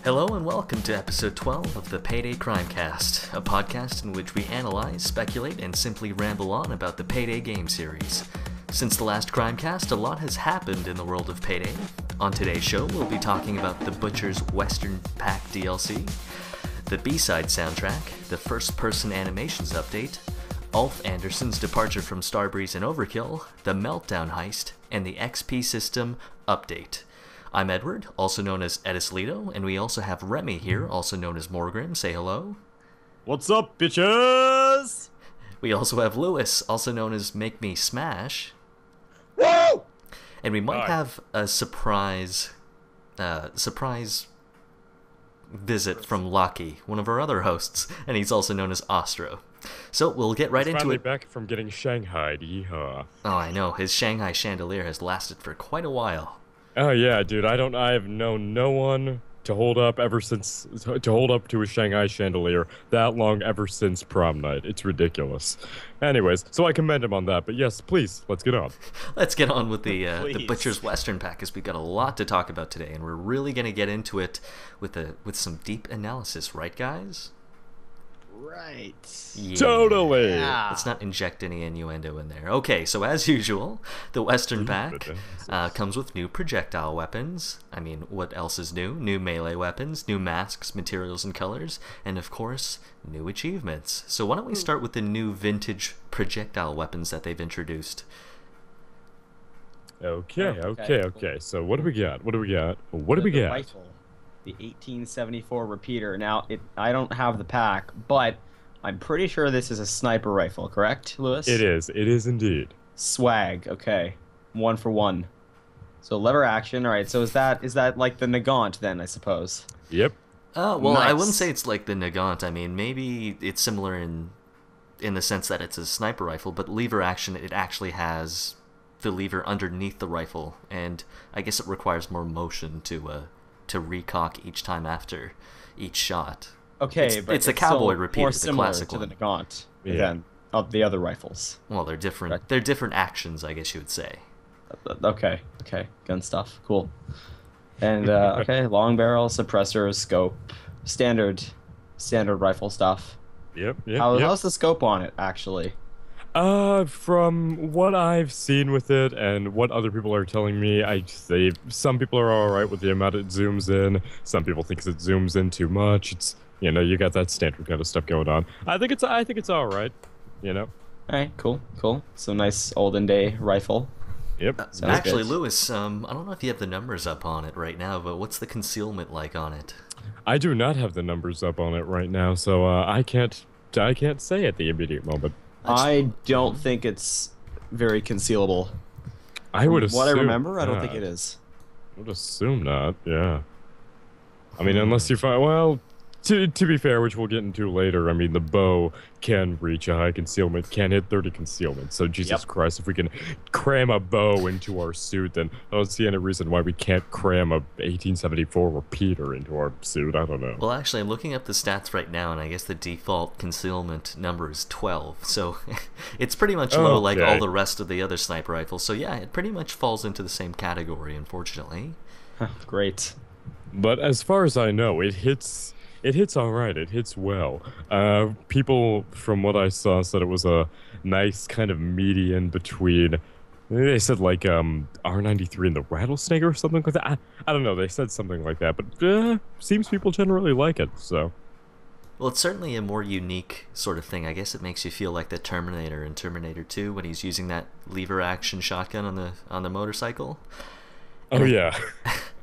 Hello and welcome to episode 12 of the PAYDAY Crimecast, a podcast in which we analyze, speculate, and simply ramble on about the PAYDAY game series. Since the last Crimecast, a lot has happened in the world of PAYDAY. On today's show, we'll be talking about the Butcher's Western Pack DLC, the B-side soundtrack, the first-person animations update, Ulf Andersson's departure from Starbreeze and Overkill, the Meltdown heist, and the XP system update. I'm Edward, also known as Edis Leto, and we also have Remy here, also known as Morgrim. Say hello. What's up, bitches? We also have Lewis, also known as Make Me Smash. Woo! And we might have a surprise visit from Lucky, one of our other hosts, and he's also known as Ostro. So we'll get right into it. Back from getting shanghaied, yeehaw. Oh, I know. His Shanghai chandelier has lasted for quite a while. Oh yeah, dude. I have known no one to hold up to a Shanghai chandelier that long ever since prom night. It's ridiculous. Anyways, so I commend him on that. But yes, please, let's get on. Let's get on with the Butcher's Western Pack, because we got a lot to talk about today, and we're really gonna get into it with some deep analysis, right, guys? Right. Yeah. Totally. Yeah. Let's not inject any innuendo in there. Okay, so as usual, the Western Pack comes with new projectile weapons. I mean, what else is new? New melee weapons, new masks, materials, and colors, and of course, new achievements. So why don't we start with the new vintage projectile weapons that they've introduced? Okay. So what do we got? The rifle, the 1874 repeater. Now, I don't have the pack, but I'm pretty sure this is a sniper rifle, correct, Lewis? It is indeed. Swag, okay. 1 for 1. So lever action, alright, so is that like the Nagant then, I suppose? Yep. Well, Nice. I wouldn't say it's like the Nagant. I mean, maybe it's similar in the sense that it's a sniper rifle, but lever action, it actually has the lever underneath the rifle, and I guess it requires more motion to recock each time after each shot. Okay, it's a cowboy repeater, more the similar classic to one. the Nagant Yeah. than of the other rifles. Well, they're different. Correct. They're different actions, I guess you would say. Okay, gun stuff, cool. And okay, long barrel, suppressor, scope, standard rifle stuff. Yep. How's the scope on it actually? From what I've seen with it and what other people are telling me, I'd say some people are alright with the amount it zooms in. Some people think it zooms in too much. It's, you got that standard kind of stuff going on. I think it's alright, Alright, cool. So nice olden day rifle. Yep. Sounds Actually, good. Lewis, I don't know if you have the numbers up on it right now, but what's the concealment like on it? I do not have the numbers up on it right now, so I can't say at the immediate moment. I don't think it's very concealable. I would From assume what I remember, I don't think not. it is. I would assume not. Yeah. I mean, unless you find To be fair, which we'll get into later, I mean, the bow can reach a high concealment, can hit 30 concealment. So, Jesus Christ, if we can cram a bow into our suit, then I don't see any reason why we can't cram a 1874 repeater into our suit. I don't know. Well, actually, I'm looking up the stats right now, and I guess the default concealment number is 12. So it's pretty much low like all the rest of the other sniper rifles. So yeah, it pretty much falls into the same category, unfortunately. Great. But as far as I know, it hits all right. It hits well. People, from what I saw, said it was a nice kind of median between. They said like R93 and the Rattlesnake or something like that. I don't know. They said something like that, but seems people generally like it. So. Well, it's certainly a more unique sort of thing. I guess it makes you feel like the Terminator in Terminator 2 when he's using that lever action shotgun on the motorcycle. Oh yeah.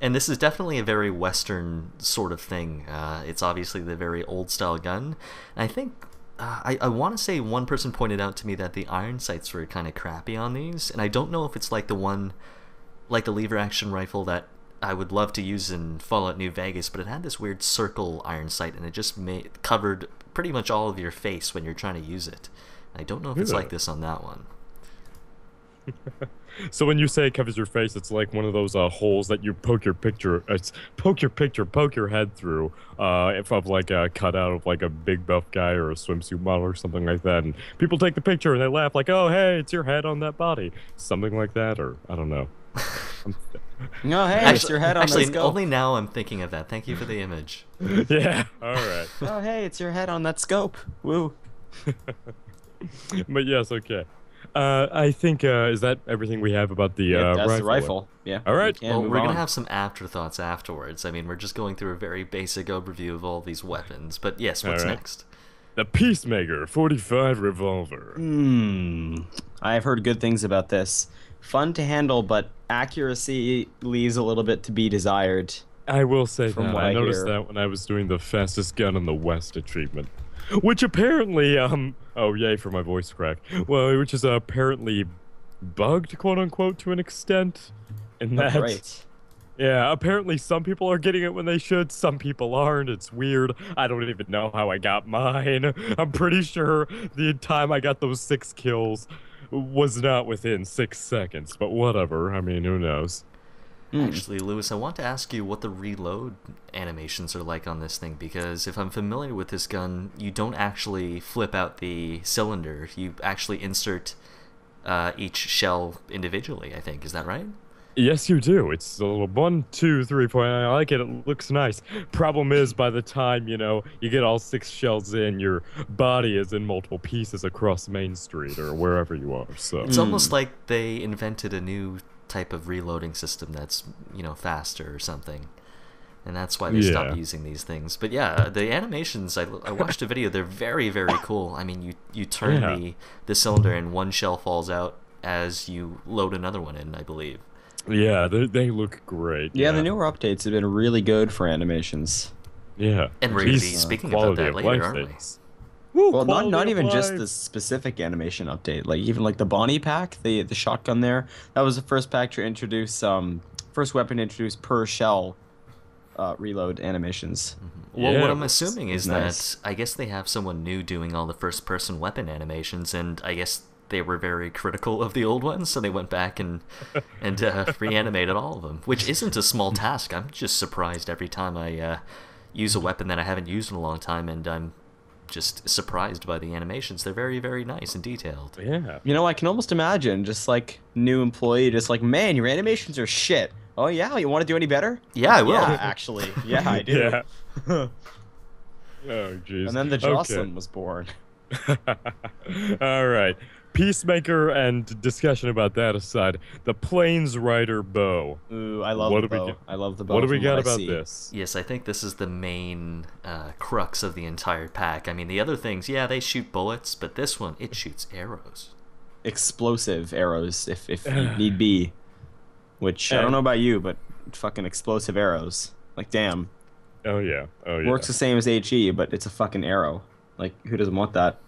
And this is definitely a very Western sort of thing. It's obviously the very old style gun. And I think I want to say one person pointed out to me that the iron sights were kind of crappy on these, and I don't know if it's like the lever action rifle that I would love to use in Fallout New Vegas, but it had this weird circle iron sight, and it just covered pretty much all of your face when you're trying to use it. I don't know if it's like this on that one. So when you say it covers your face, it's like one of those holes that you poke your head through, of like a cutout of like a big buff guy or a swimsuit model or something like that, and people take the picture and they laugh like, "Oh, hey, it's your head on that body," something like that, or I don't know. No, hey, it's your head on that scope. Only now I'm thinking of that. Thank you for the image. Yeah, alright. Oh, hey, it's your head on that scope. Woo. But yes, okay. I think, is that everything we have about the That's rifle? the rifle. Yeah. Alright. Well, we're going to have some afterthoughts afterwards. I mean, we're just going through a very basic overview of all these weapons. But yes, what's next? The Peacemaker 45 revolver. I've heard good things about this. Fun to handle, but accuracy leaves a little bit to be desired. I will say From that. what I I noticed hear. that when I was doing the fastest gun in the West achievement. Which apparently, oh yay for my voice crack. Well, which is apparently bugged, quote unquote, to an extent. And that, Right. yeah, apparently some people are getting it when they should, some people aren't. It's weird. I don't even know how I got mine. I'm pretty sure the time I got those 6 kills was not within 6 seconds, but whatever. I mean, who knows? Actually, Lewis, I want to ask you what the reload animations are like on this thing, because if I'm familiar with this gun, you don't actually flip out the cylinder. You actually insert each shell individually, I think. Is that right? Yes, you do. It's a little 1, 2, 3 point. I like it. It looks nice. Problem is, by the time, you know, you get all 6 shells in, your body is in multiple pieces across Main Street or wherever you are. So It's almost like they invented a new type of reloading system that's, you know, faster or something. And that's why they stopped using these things. But yeah, the animations, I watched a video, they're very, very cool. I mean, you turn the cylinder and one shell falls out as you load another one in, I believe. yeah, they look great. Yeah, the newer updates have been really good for animations. Yeah. And we're going to be speaking about that later, aren't we? Well, not even just the specific animation update. Like even like the Bonnie pack, the shotgun there. That was the first pack to introduce first weapon to introduce per shell reload animations. Well, what I'm assuming is nice. that I guess they have someone new doing all the first-person weapon animations, and I guess they were very critical of the old ones, so they went back and reanimated all of them, which isn't a small task. I'm just surprised every time I use a weapon that I haven't used in a long time, and I'm just surprised by the animations. They're very, very nice and detailed. Yeah. You know, I can almost imagine just like new employee, just like, man, your animations are shit. Oh yeah, you want to do any better? Yeah, I will. Yeah, actually, yeah, I do. Yeah. Oh, jeez. And then the Jocelyn was born. All right. Peacemaker and discussion about that aside, the Plains Rider bow. Ooh, I love the bow. I love the bow. What do we from got I about see. this? Yes, I think this is the main crux of the entire pack. I mean, the other things, yeah, they shoot bullets, but this one, it shoots arrows. Explosive arrows, if need be. Which, I don't know about you, but fucking explosive arrows. Like, damn. Oh, yeah. Oh, yeah. Works the same as HE, but it's a fucking arrow. Like, who doesn't want that?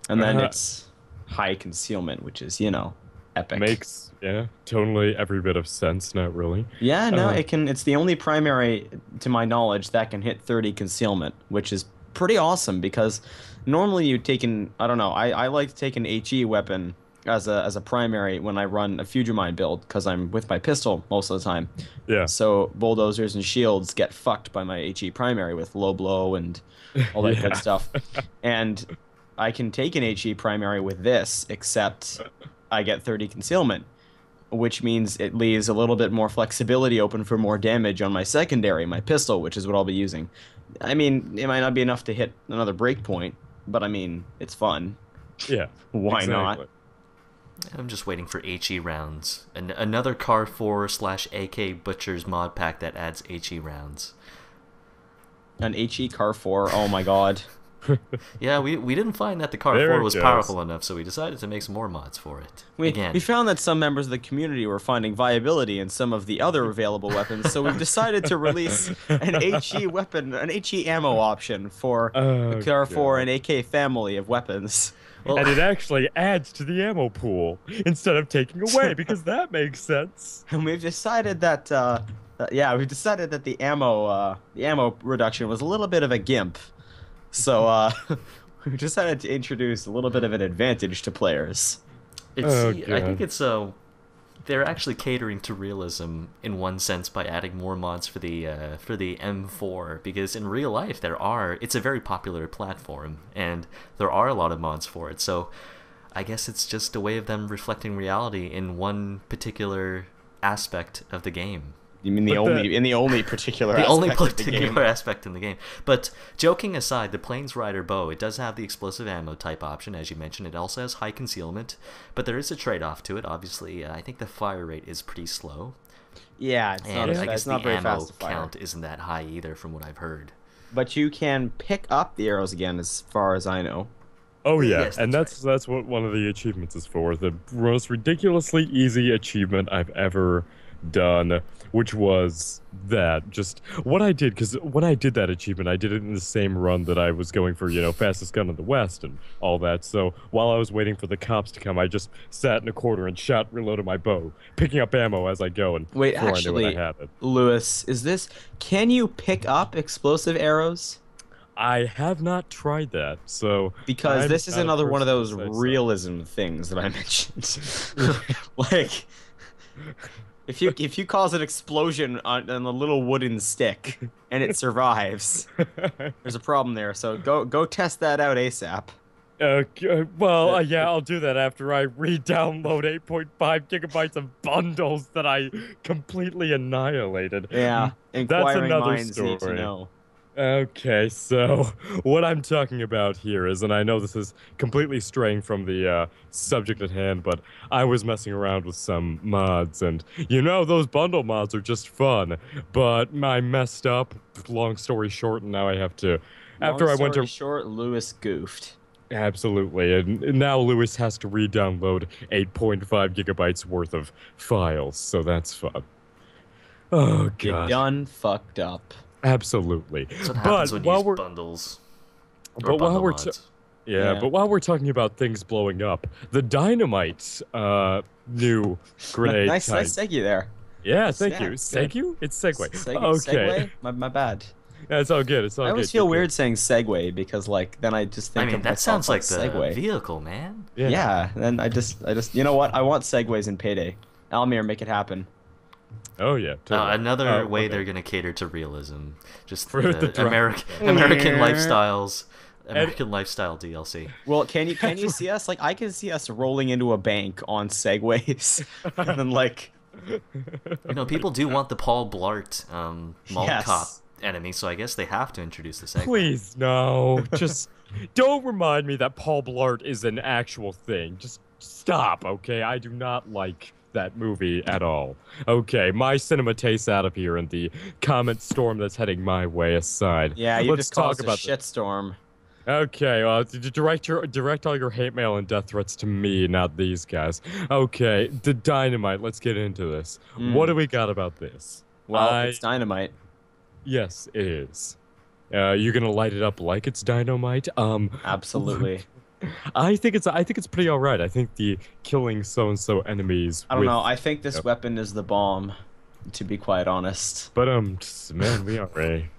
And then it's high concealment, which is, you know, epic. Makes, yeah, totally every bit of sense, not really. Yeah, no, it's the only primary, to my knowledge, that can hit 30 concealment, which is pretty awesome, because normally you take an, I don't know, I like to take an HE weapon as a primary when I run a Fuggermine build, because I'm with my pistol most of the time. Yeah. So bulldozers and shields get fucked by my HE primary with low blow and all that good stuff. And I can take an HE primary with this, except I get 30 concealment, which means it leaves a little bit more flexibility open for more damage on my secondary, my pistol, which is what I'll be using. I mean, it might not be enough to hit another breakpoint, but I mean, it's fun. Yeah. Why not? I'm just waiting for HE rounds. And another Car 4/AK Butcher's mod pack that adds HE rounds. An HE Car 4, oh my god. Yeah, we didn't find that the Car 4 was powerful enough, so we decided to make some more mods for it. We found that some members of the community were finding viability in some of the other available weapons, so we've decided to release an HE weapon, an HE ammo option for the Car 4 and AK family of weapons. Well, and it actually adds to the ammo pool instead of taking away, because that makes sense. And we've decided that, the ammo reduction was a little bit of a gimp. So, we decided to introduce a little bit of an advantage to players. I think it's they're actually catering to realism in one sense by adding more mods for the M4, because in real life it's a very popular platform and there are a lot of mods for it. So I guess it's just a way of them reflecting reality in one particular aspect of the game. You mean the only particular the aspect only of the particular game? aspect in the game. But joking aside, the Planesrider bow, it does have the explosive ammo type option, as you mentioned. It also has high concealment, but there is a trade-off to it. Obviously, I think the fire rate is pretty slow. Yeah, And I guess the very ammo fast to fire. count isn't that high either, from what I've heard. But you can pick up the arrows again, as far as I know. Oh yeah, Yes, and that's that's what one of the achievements is for. The most ridiculously easy achievement I've ever done, which was that just what I did, because when I did that achievement, I did it in the same run that I was going for, fastest gun in the West and all that. So while I was waiting for the cops to come, I just sat in a corner and reloaded my bow, picking up ammo as I go. And Wait, before actually, I knew it, I had it. Lewis, can you pick up explosive arrows? I have not tried that, so Because I'm this is not a another one of person those to say so. realism things that I mentioned. Like, if you cause an explosion on a little wooden stick and it survives, there's a problem there. So go test that out ASAP. Yeah, I'll do that after I re-download 8.5 gigabytes of bundles that I completely annihilated. Yeah, That's inquiring another minds story. need to know. Okay, so what I'm talking about here is, and I know this is completely straying from the subject at hand, but I was messing around with some mods, and those bundle mods are just fun, but I messed up, long story short, and now I have to, Long story short, Lewis goofed. Absolutely, and now Lewis has to re-download 8.5 gigabytes worth of files, so that's fun. Oh, God. You done fucked up. Absolutely. That's what happens when you use bundles. Or bundle mods. But while we're talking about things blowing up, the Dynamite new grenade nice type. segue there. Yeah, thank you. Good. Segue? It's segue. Okay. Segue? My bad. Yeah, it's all good. It's all good. I always feel weird saying segue because, then I just think of that myself sounds like Segway. the vehicle, man. Yeah. Then I just, you know what? I want segues in Payday. Almir, make it happen. Oh yeah. Totally. Another way they're gonna cater to realism, just For the the American lifestyles. American lifestyle DLC. Well, can you see us? I can see us rolling into a bank on segways, and then people do want the Paul Blart mall Yes. cop enemy, so I guess they have to introduce the Segway. Please, no. Just don't remind me that Paul Blart is an actual thing. Just stop, okay? I do not like that movie at all. Okay, my cinema tastes out of here, and the comment storm that's heading my way aside. yeah, you Let's just caused talk a about shitstorm. Okay, well, direct all your hate mail and death threats to me, not these guys. Okay, the Dynamite. Let's get into this. What do we got about this? Well, it's dynamite. Yes, it is. You gonna light it up like it's dynamite? Absolutely. I think it's pretty alright. I think the killing so-and-so enemies. I don't know. I think this weapon is the bomb, to be quite honest. But man, we are a.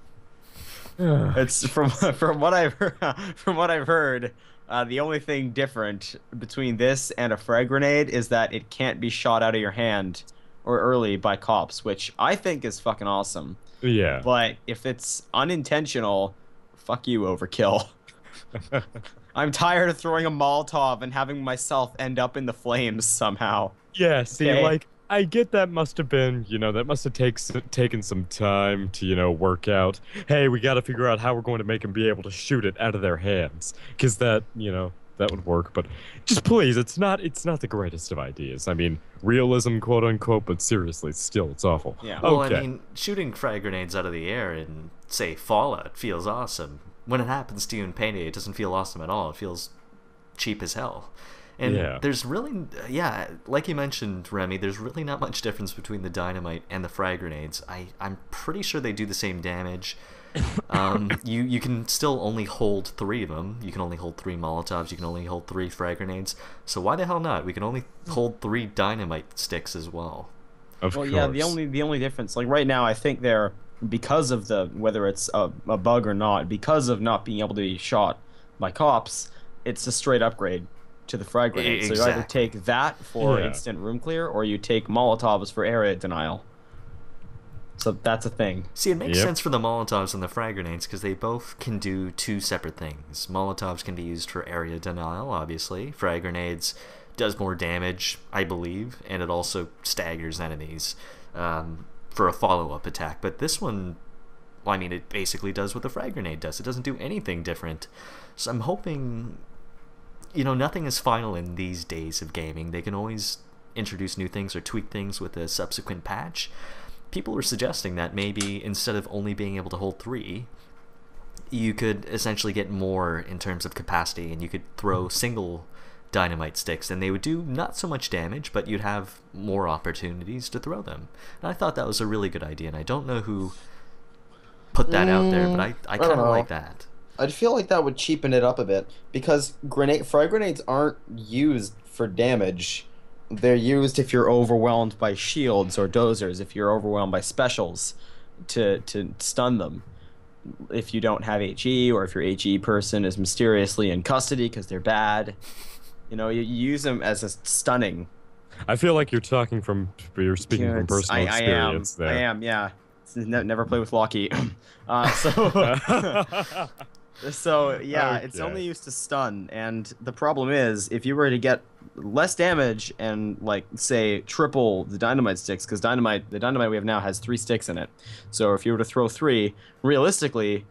It's from what I've heard. The only thing different between this and a frag grenade is that it can't be shot out of your hand or early by cops, which I think is fucking awesome. Yeah. But if it's unintentional, fuck you, Overkill. I'm tired of throwing a Molotov and having myself end up in the flames somehow. Yeah, see, Okay. I get that must have been, that must have taken some time to, work out. Hey, we got to figure out how we're going to make them be able to shoot it out of their hands. Because that would work. But just please, it's not the greatest of ideas. I mean, realism, quote unquote, but seriously, it's awful. Yeah. Well, Okay. I mean, shooting frag grenades out of the air in, say, Fallout feels awesome. When it happens to you in Payday, it doesn't feel awesome at all. It feels cheap as hell. And there's really, like you mentioned, Remy, there's really not much difference between the dynamite and the frag grenades. I'm pretty sure they do the same damage. You can still only hold 3 of them. You can only hold 3 Molotovs. You can only hold 3 frag grenades. So why the hell not? We can only hold 3 dynamite sticks as well. Of Well, course. yeah, the only difference, right now, I think they're, because of whether it's a bug or not, because of not being able to be shot by cops, it's a straight upgrade to the frag grenade. So you either take that for instant room clear, or you take Molotovs for area denial. So that's a thing. See, it makes sense for the Molotovs and the frag grenades because they both can do 2 separate things. Molotovs can be used for area denial, obviously. Frag grenades does more damage, I believe, and it also staggers enemies for a follow-up attack. But this one, well, I mean, it basically does what the frag grenade does. It doesn't do anything different. So I'm hoping, you know, nothing is final in these days of gaming. They can always introduce new things or tweak things with a subsequent patch. People were suggesting that maybe instead of only being able to hold 3, you could essentially get more in terms of capacity, and you could throw single dynamite sticks, and they would do not so much damage, but you'd have more opportunities to throw them. And I thought that was a really good idea, and I don't know who put that out there, but I kind of like that. I'd feel like that would cheapen it up a bit, because frag grenades aren't used for damage. They're used if you're overwhelmed by shields or dozers, if you're overwhelmed by specials to stun them. If you don't have HE, or if your HE person is mysteriously in custody because they're bad, you know, you use them as a stunning. I feel like you're speaking from personal experience there. I am, yeah. Never play with Locky. So yeah, Okay. It's only used to stun, and the problem is if you were to get less damage and, like, say triple the dynamite sticks, because the dynamite we have now has 3 sticks in it. So if you were to throw 3, realistically,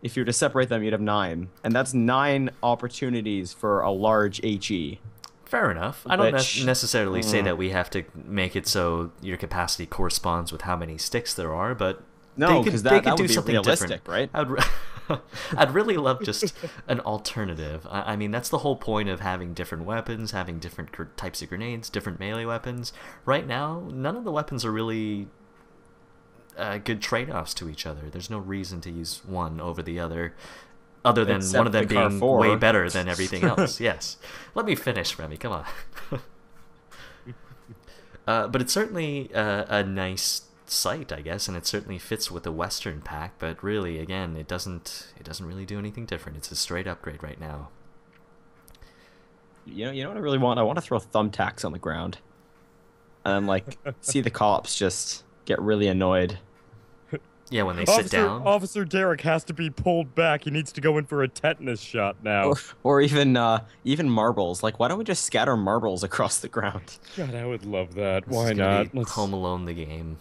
if you were to separate them, you'd have 9, and that's 9 opportunities for a large HE. Fair enough. I don't necessarily say that we have to make it so your capacity corresponds with how many sticks there are, but no, because that would do be something realistic, different. right? I'd really love just an alternative. I mean, that's the whole point of having different weapons, having different types of grenades, different melee weapons. Right now, none of the weapons are really good trade-offs to each other. There's no reason to use one over the other than Except one of them the being Car 4. way better than everything else. Yes. Let me finish, Remy. Come on. But it's certainly a nice sight, I guess, and it certainly fits with the Western pack, but really, again, it doesn't really do anything different. It's a straight upgrade right now. You know what I really want? I want to throw thumbtacks on the ground, and like see the cops just get really annoyed. Yeah, when they sit down. Officer Derek has to be pulled back. He needs to go in for a tetanus shot now. Or even marbles. Like, why don't we just scatter marbles across the ground? God, I would love that. This Why is gonna not? be Home Alone the game.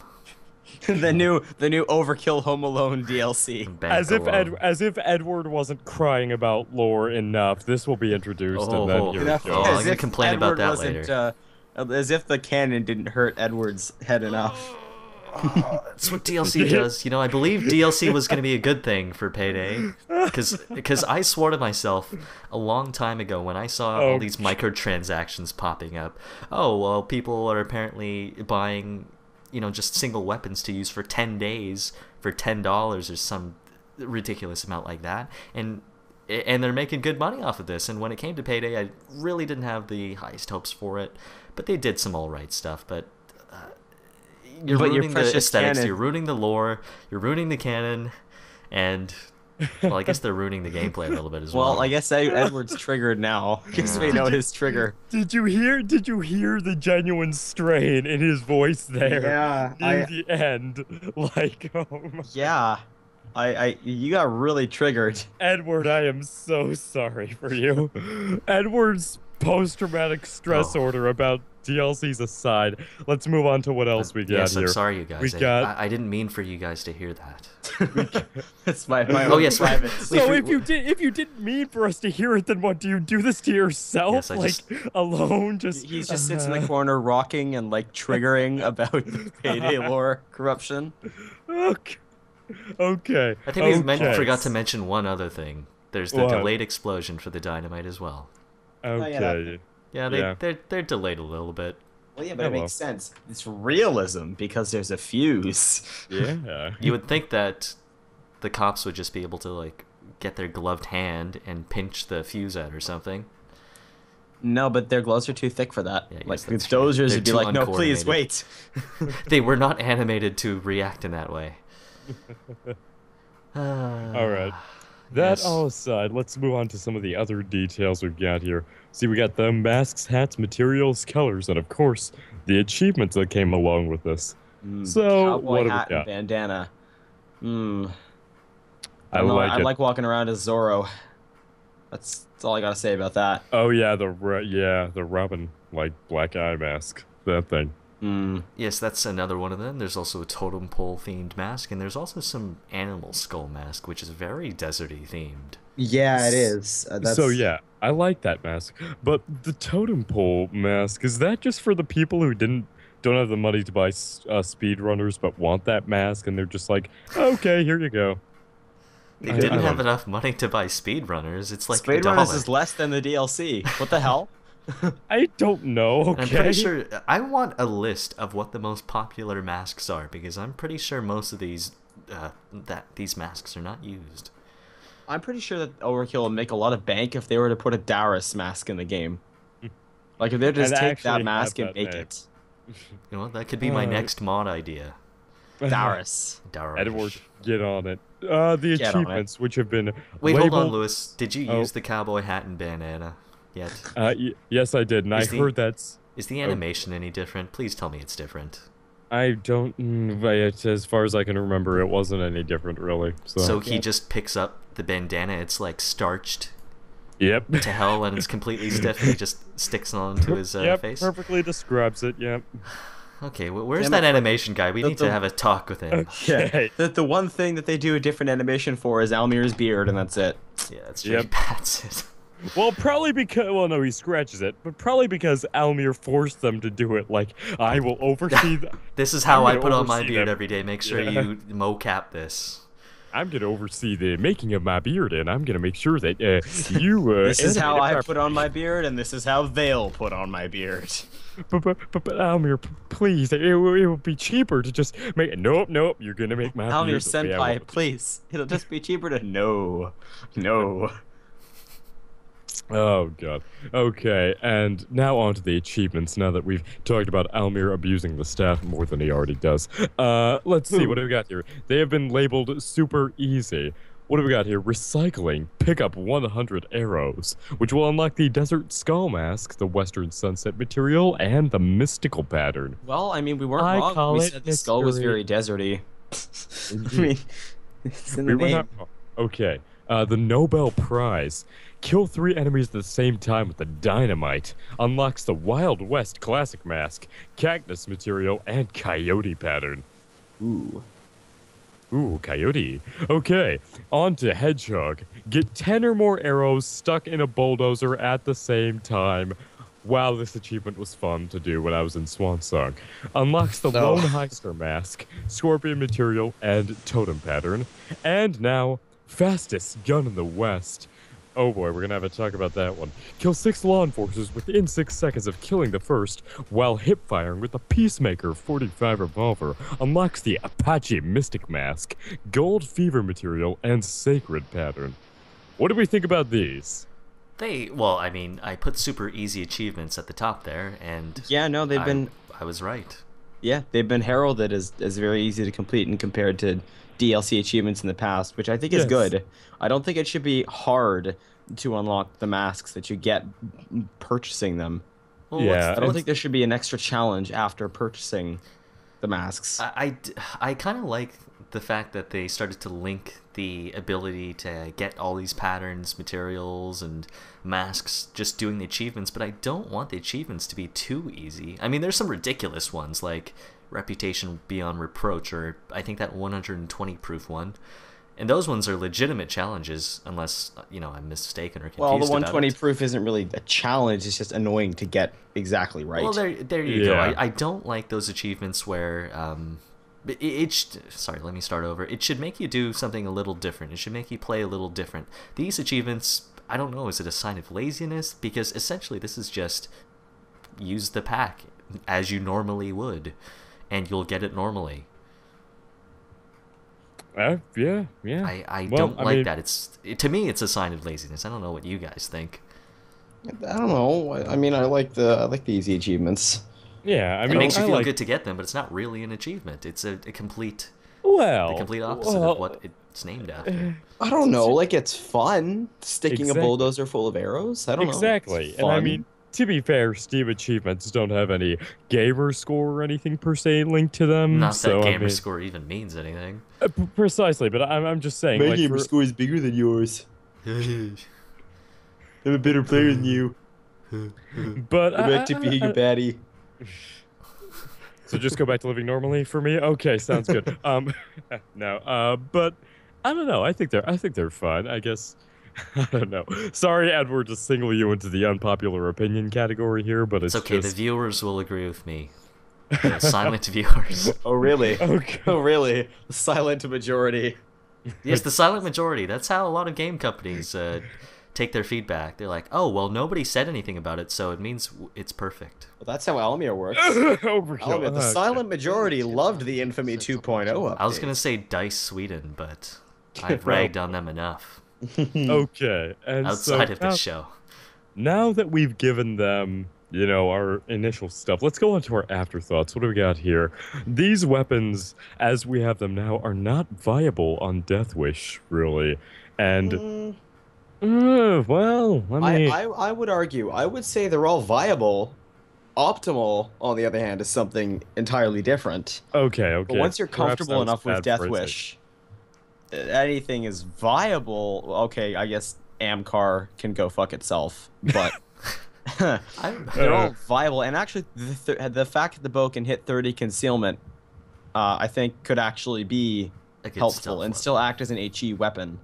the new Overkill Home Alone DLC. As if Edward wasn't crying about lore enough, this will be introduced, and then here we go. I'm gonna complain about that later. As if the cannon didn't hurt Edward's head enough. That's what DLC does. You know, I believe DLC was going to be a good thing for Payday, because I swore to myself a long time ago when I saw all these microtransactions popping up. Oh, well, people are apparently buying, you know, just single weapons to use for 10 days for $10 or some ridiculous amount like that, and they're making good money off of this. And when it came to Payday, I really didn't have the highest hopes for it, but they did some alright stuff. But you're ruining the aesthetics, you're ruining the lore, you're ruining the canon, and, well, I guess they're ruining the gameplay a little bit as well. Well, I guess Edward's triggered now. I guess we know his trigger. Did you hear the genuine strain in his voice there? Yeah. Near the end. Like, oh my... Yeah. You got really triggered. Edward, I am so sorry for you. Edward's post-traumatic stress order about DLCs aside, let's move on to what else we got yes, here. I'm sorry, you guys. I didn't mean for you guys to hear that. That's my own private. So if you didn't mean for us to hear it, then what, do you do this to yourself? Yes, alone? He just sits in the corner rocking and, like, triggering about the Payday lore corruption. Okay. I think we forgot to mention one other thing. There's the delayed explosion for the dynamite as well. Okay. Yeah, they're delayed a little bit. Well, yeah, but it makes sense. It's realism because there's a fuse. Yeah. You would think that the cops would just be able to, like, get their gloved hand and pinch the fuse out or something. No, but their gloves are too thick for that. Yeah, like, the dozers would be like, no, please, wait. They were not animated to react in that way. All right. That all aside, let's move on to some of the other details we've got here. See, we got the masks, hats, materials, colors, and of course, the achievements that came along with this. So, what do we got? And bandana. I like it. I like walking around as Zorro. That's all I gotta say about that. Oh yeah, the Robin like black eye mask. That thing. Yes, that's another one of them. There's also a totem pole themed mask, and there's also some animal skull mask, which is very deserty themed. Yeah, it is. So yeah, I like that mask. But the totem pole mask, is that just for the people who don't have the money to buy speedrunners but want that mask, and they're just like, okay, here you go. They didn't have enough money to buy speedrunners. It's like Speedrunners is less than the DLC. What the hell? I don't know. Okay. I'm pretty sure. I want a list of what the most popular masks are, because I'm pretty sure most of these these masks are not used. I'm pretty sure that Overkill would make a lot of bank if they were to put a Darius mask in the game. Like if they just take that mask and make it. You know what? That could be my next mod idea. Darius. Edward, get on it. The achievements, which have been Wait, labeled... hold on, Lewis. Did you use the cowboy hat and bandana yet? Yes, I did, and I heard that's... Is the animation any different? Please tell me it's different. I don't... as far as I can remember, it wasn't any different, really. So he just picks up the bandana, it's like starched Yep. to hell, and it's completely stiff, and he just sticks it onto his face? Perfectly describes it, yep. Okay, where's that animation guy? We need to have a talk with him. Yeah, the one thing that they do a different animation for is Almir's beard, and that's it. Yeah, that's true. That's it. Well, probably because... Well, no, he scratches it. But probably because Almir forced them to do it. Like, I will oversee... This is how I put on my beard every day. Make sure you mocap this. I'm going to oversee the making of my beard, and I'm going to make sure that you... This is how I put on my beard, and this is how they'll put on my beard. But Almir, please, it will be cheaper to just make... Nope, you're going to make my Almir beard... Senpai, please. It'll just be cheaper to... No. Oh, God. Okay, and now on to the achievements, now that we've talked about Almir abusing the staff more than he already does. Let's see, what do we got here? They have been labeled super easy. What do we got here? Recycling. Pick up 100 arrows, which will unlock the Desert Skull Mask, the Western Sunset material, and the Mystical pattern. Well, I mean, we weren't wrong. We said the skull was very deserty. I mean, it's in the name. Okay. The Nobel Prize. Kill 3 enemies at the same time with the dynamite. Unlocks the Wild West Classic Mask, Cactus material, and Coyote pattern. Ooh, Coyote. Okay, on to Hedgehog. Get 10 or more arrows stuck in a bulldozer at the same time. Wow, this achievement was fun to do when I was in Swan Song. Unlocks the Lone Heister Mask, Scorpion material, and Totem pattern. And now, Fastest Gun in the West. Oh boy, we're gonna have a talk about that one. Kill 6 law enforcers within 6 seconds of killing the first, while hip firing with the Peacemaker 45 revolver. Unlocks the Apache Mystic Mask, Gold Fever material, and Sacred pattern. What do we think about these? Well, I mean, I put super easy achievements at the top there, and yeah, no, they've been... I was right. Yeah, they've been heralded as very easy to complete and compared to DLC achievements in the past, which I think is good. I don't think it should be hard to unlock the masks that you get purchasing them. Well, yeah, I don't think there should be an extra challenge after purchasing the masks. I kind of like the fact that they started to link the ability to get all these patterns, materials, and masks just doing the achievements, but I don't want the achievements to be too easy. I mean, there's some ridiculous ones, like Reputation Beyond Reproach, or I think that 120 proof one. And those ones are legitimate challenges, unless, you know, I'm mistaken or confused. Well, the 120 proof isn't really a challenge, it's just annoying to get exactly right. Well, there you go. I don't like those achievements where... sorry, let me start over. It should make you do something a little different. It should make you play a little different. These achievements, I don't know, is it a sign of laziness? Because essentially this is just use the pack as you normally would, and you'll get it normally. Yeah. I don't like that. To me, it's a sign of laziness. I don't know what you guys think. I don't know. I mean, I like the easy achievements. Yeah, I mean, it makes you feel good to get them, but it's not really an achievement. It's a complete, the complete opposite of what it's named after. I don't know. Like, it's fun sticking a bulldozer full of arrows. I don't know. Exactly, and I mean, to be fair, Steam achievements don't have any gamer score or anything per se linked to them. Not that gamer score even means anything. Precisely, but I'm just saying. My gamer score is bigger than yours. I'm a better player than you. But I'm meant to be your baddie. so just go back to living normally for me. Okay, sounds good. No, but I don't know. I think they're fun. I guess I don't know. Sorry, Edward, to single you into the unpopular opinion category here, but It's it's okay, the just viewers will agree with me. The silent viewers. Oh, really? okay. Oh, really? The silent majority. Yes, the silent majority. That's how a lot of game companies take their feedback. They're like, oh, well, nobody said anything about it, so it means it's perfect. Well, that's how Alamir works. Overkill. Alamir, the silent majority loved the Infamy 2.0 update. I was going to say DICE Sweden, but I've ragged on them enough Okay, and outside so of this show. now that we've given them, you know, our initial stuff, let's go on to our afterthoughts. What do we got here? These weapons, as we have them now, are not viable on Death Wish, really. And, well, I mean... I would argue. I would say they're all viable. Optimal, on the other hand, is something entirely different. Okay. But once you're Perhaps comfortable that was enough with bad Death phrasing. Wish, anything is viable. Okay, I guess Amcar can go fuck itself, but they're all viable. And actually, the fact that the bow can hit 30 concealment, I think, could actually be A good helpful stealth and weapon. still act as an HE weapon.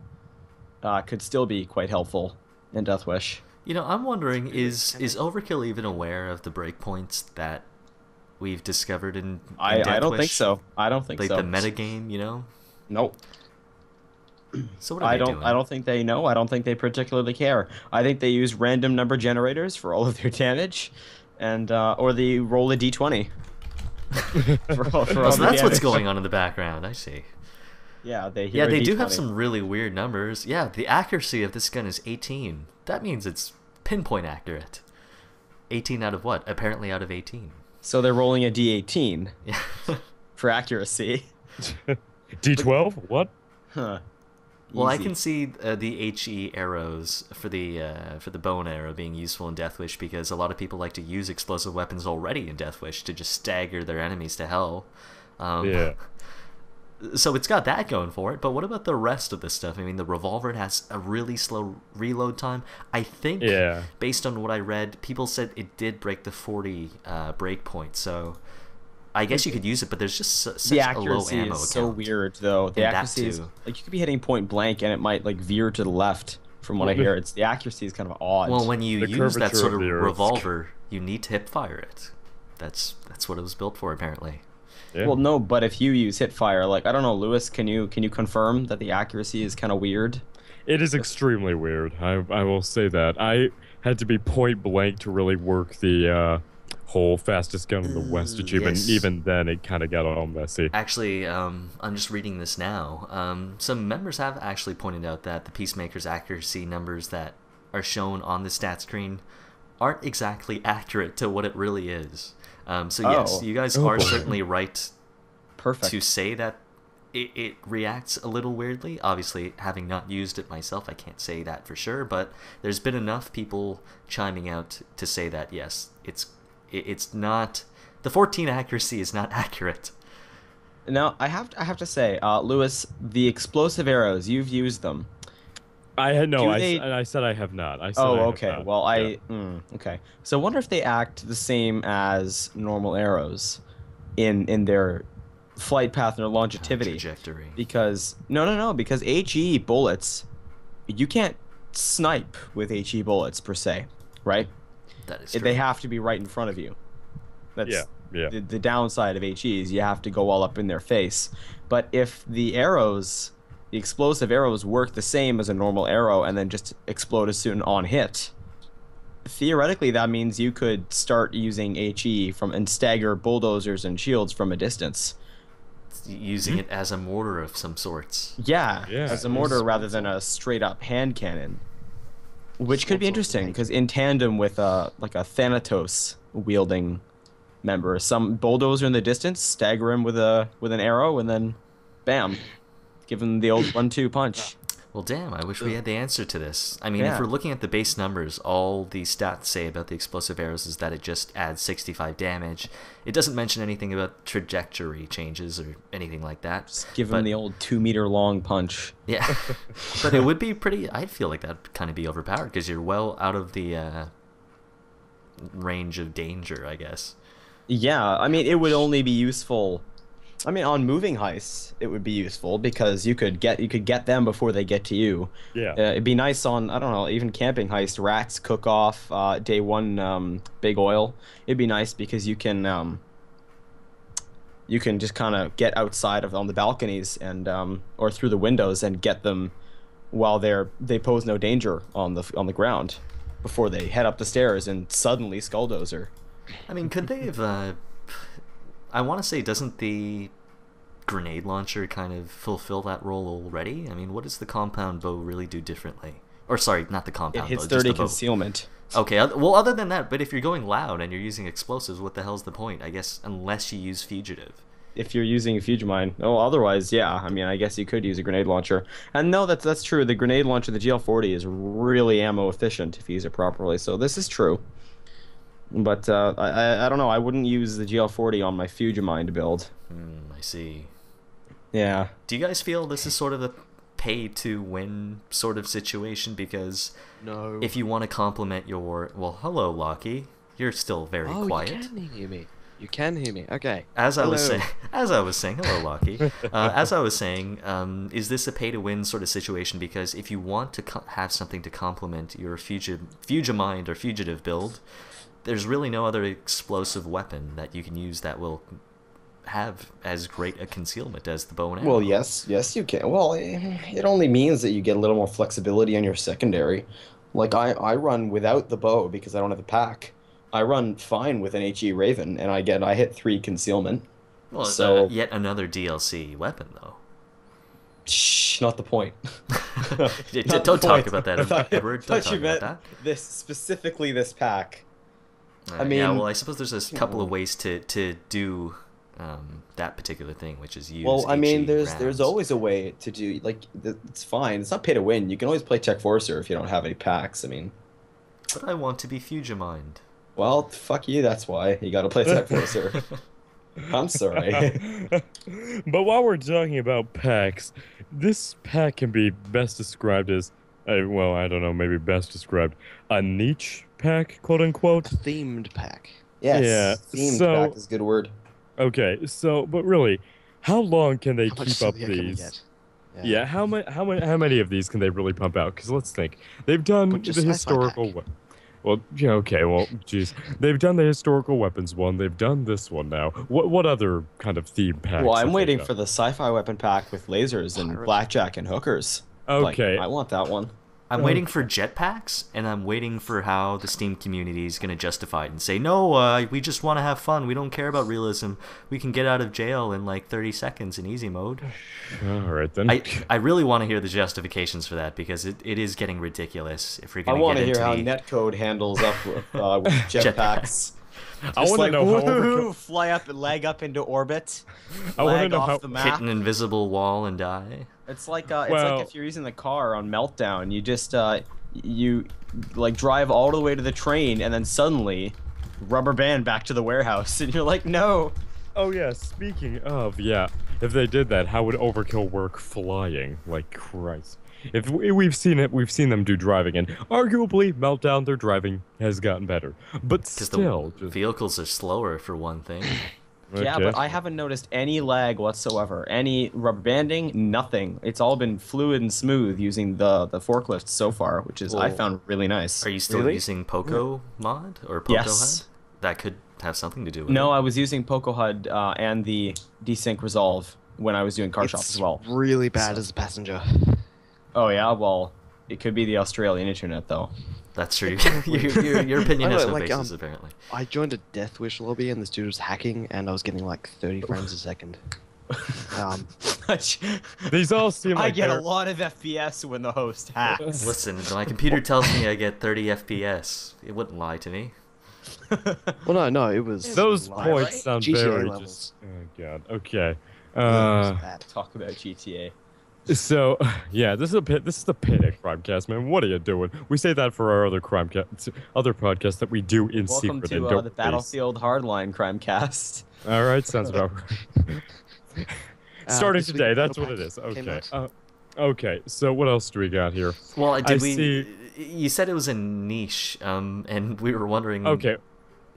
Could still be quite helpful in Death Wish. You know, I'm wondering, is Overkill even aware of the breakpoints that we've discovered in I Death don't Wish? think so. I don't think Like so. the metagame, you know? Nope. So what are they doing? I don't think they know. I don't think they particularly care. I think they use random number generators for all of their damage, and or they roll a d20. for all Oh, so the that's what's damage. going on in the background. I see. Yeah, they Yeah, hear a they do have D20. some really weird numbers. Yeah, the accuracy of this gun is 18. That means it's pinpoint accurate. 18 out of what? Apparently out of 18. So they're rolling a d18 Yeah. for accuracy. D12? What? Huh. Well, I Easy. can see the HE arrows for the bow and arrow being useful in Death Wish because a lot of people like to use explosive weapons already in Death Wish to just stagger their enemies to hell. Yeah. So it's got that going for it, but what about the rest of this stuff? I mean, the revolver has a really slow reload time. I think, Yeah. based on what I read, people said it did break the 40 breakpoint, so I guess you could use it, but there's just such The a low accuracy ammo is so count. weird, though. The And that accuracy is too. like you could be hitting point blank and it might like veer to the left. From what I hear, the accuracy is kind of odd. Well, when you The use that curvature sort of of the Earth. revolver, you need to hip fire it. That's what it was built for, apparently. Yeah. Well, no, but if you use hip fire, like I don't know, Lewis, can you confirm that the accuracy is kind of weird? It is extremely weird. I will say that. I had to be point blank to really work the whole fastest gun in the West achievement. yes. Even then, it kind of got all messy. Actually, I'm just reading this now. Some members have actually pointed out that the Peacemaker's accuracy numbers that are shown on the stat screen aren't exactly accurate to what it really is. So yes, Oh. you guys Oh, are boy. certainly right Perfect. to say that it reacts a little weirdly. Obviously, having not used it myself, I can't say that for sure, but there's been enough people chiming out to say that yes, it's not, the 14 accuracy is not accurate. Now, I have to say, Lewis, the explosive arrows, you've used them. I had no. Do I, they- I said I have not. I said I Oh, have okay. not. Well, Yeah. okay. So I wonder if they act the same as normal arrows in their flight path and their longevity. Trajectory. Because because HE bullets, you can't snipe with HE bullets per se, right? That is true. They have to be right in front of you. That's Yeah. the downside of HEs. You have to go all up in their face. But if the arrows, the explosive arrows, work the same as a normal arrow and then just explode as soon on hit, theoretically that means you could start using HE and stagger bulldozers and shields from a distance. Using it as a mortar of some sorts. Yeah, Yeah, as a it mortar is. rather than a straight up hand cannon. Which could be interesting because in tandem with like a Thanatos wielding member, some bulldozer in the distance, stagger him with an arrow, and then, bam, give him the old 1-2 punch. Well, damn, I wish we had the answer to this. I mean, if we're looking at the base numbers, all the stats say about the explosive arrows is that it just adds 65 damage. It doesn't mention anything about trajectory changes or anything like that. Just give him the old 2-meter long punch. Yeah, but it would be pretty... I feel like that'd kind of be overpowered because you're well out of the range of danger, I guess. Yeah, I mean, it would only be useful... I mean, on moving heists, it would be useful because you could get them before they get to you. Yeah. It'd be nice on, I don't know, even camping heist, rats, cook off, day one, big oil. It'd be nice because you can just kind of get outside on the balconies and or through the windows and get them while they pose no danger on the ground before they head up the stairs and suddenly skulldozer. I mean, could they have? I want to say, doesn't the grenade launcher kind of fulfill that role already? I mean, what does the compound bow really do differently? Or sorry, not the compound bow. It hits 30 concealment. Okay, well, other than that, but if you're going loud and you're using explosives, what the hell's the point? I guess unless you use fugitive. If you're using a Fugimine. Oh, otherwise, yeah. I mean, I guess you could use a grenade launcher. And no, that's true. The grenade launcher, the GL40, is really ammo efficient if you use it properly. So this is true. But I don't know. I wouldn't use the GL40 on my Fugimine build. I see. Yeah. Do you guys feel this is sort of a pay-to-win sort of situation? Because if you want to complement your... Well, hello, Lockie. You're still very quiet. You can hear me. You can hear me. Okay. As I was saying, hello, Lockie. As I was saying, is this a pay-to-win sort of situation? Because if you want to have something to complement your Fugimind or fugitive build, there's really no other explosive weapon that you can use that will have as great a concealment as the bow and arrow. Well, yes, you can. Well, it only means that you get a little more flexibility on your secondary. Like, I run without the bow because I don't have the pack. I run fine with an HE Raven, and I hit 3 concealment. Well, so yet another DLC weapon, though. Shh, not the point. Don't talk about that, Edward. Don't talk about that. Specifically this pack. I mean, yeah, well, I suppose there's a couple of ways to do that particular thing, which is use. Well, I mean, there's rounds. always a way to do, like, it's fine. It's not pay to win. You can always play Tech Forcer if you don't have any packs. I mean, but I want to be Fugimind. Well, fuck you. That's why you got to play Tech Forcer. I'm sorry. But while we're talking about packs, this pack can be best described as, well, I don't know, maybe best described a niche pack, quote unquote. Themed pack. Yes. Yeah. Themed pack is a good word. Okay, so but really, how long can they How much keep up sillier can we these? get? Yeah, how many of these can they really pump out? Because let's think, they've done But just the sci-fi historical. pack. Well, yeah, okay, well, jeez, they've done the historical weapons one. They've done this one now. What other kind of theme packs? Well, I'm have they waiting done? for the sci-fi weapon pack with lasers and Pirate. blackjack and hookers. Okay. Like, I want that one. I'm waiting for jetpacks, and I'm waiting for how the Steam community is going to justify it and say, no, we just want to have fun. We don't care about realism. We can get out of jail in like 30 seconds in easy mode. All right, then. I really want to hear the justifications for that, because it is getting ridiculous if we're I going want to to get hear into how netcode handles up with jetpacks. I want to know how woo, fly up and leg up into orbit. I want to Lag know off how the map. hit an invisible wall and die. It's like Well- if you're using the car on Meltdown, you just you like drive all the way to the train and then suddenly rubber band back to the warehouse and you're like, no. Oh yeah, speaking of, yeah, if they did that, how would Overkill work flying? Like Christ. If we've seen it, we've seen them do driving, and arguably Meltdown, their driving has gotten better. But Because still, the vehicles are slower, for one thing. Yeah, okay. but I haven't noticed any lag whatsoever. Any rubber banding, nothing. It's all been fluid and smooth using the forklifts so far, which is I Well, found really nice. Are you still Really? using Poco mod or Poco Yes. HUD? That could have something to do with No, it. I was using Poco HUD and the desync resolve when I was doing car shop It's as well. really bad as a passenger. Oh yeah, well, it could be the Australian internet though. That's true. your opinion I has know, no like, basis, apparently. I joined a Death Wish lobby and this dude was hacking and I was getting like 30 frames a second. These all seem like I get a they're- lot of FPS when the host hacks. Listen, my computer tells me I get 30 FPS. It wouldn't lie to me. Well, no, it was Those live, points right? sound GTA very levels. just. Oh god. Okay. Yeah, it was bad. Talk about GTA. So, yeah, this is the Payday Crimecast, man. What are you doing? We say that for our other other podcasts that we do in Welcome secret to and don't the release. Battlefield Hardline Crimecast. All right, sounds about right. Starting this week today, the that's battle what it pack is. came Okay. out. Okay. So what else do we got here? Well, I see. You said it was a niche, and we were wondering. Okay.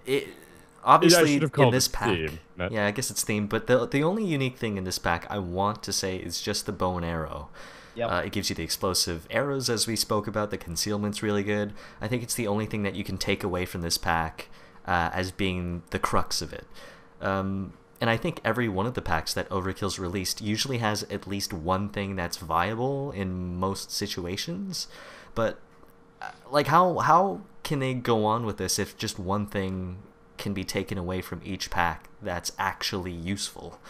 It, I obviously, should have in called this it pack. theme, not- Yeah, I guess it's themed. But the only unique thing in this pack, I want to say, is just the bow and arrow. Yep. It gives you the explosive arrows, as we spoke about. The concealment's really good. I think it's the only thing that you can take away from this pack as being the crux of it. And I think every one of the packs that Overkill's released usually has at least one thing that's viable in most situations. But like, how can they go on with this if just one thing can be taken away from each pack that's actually useful?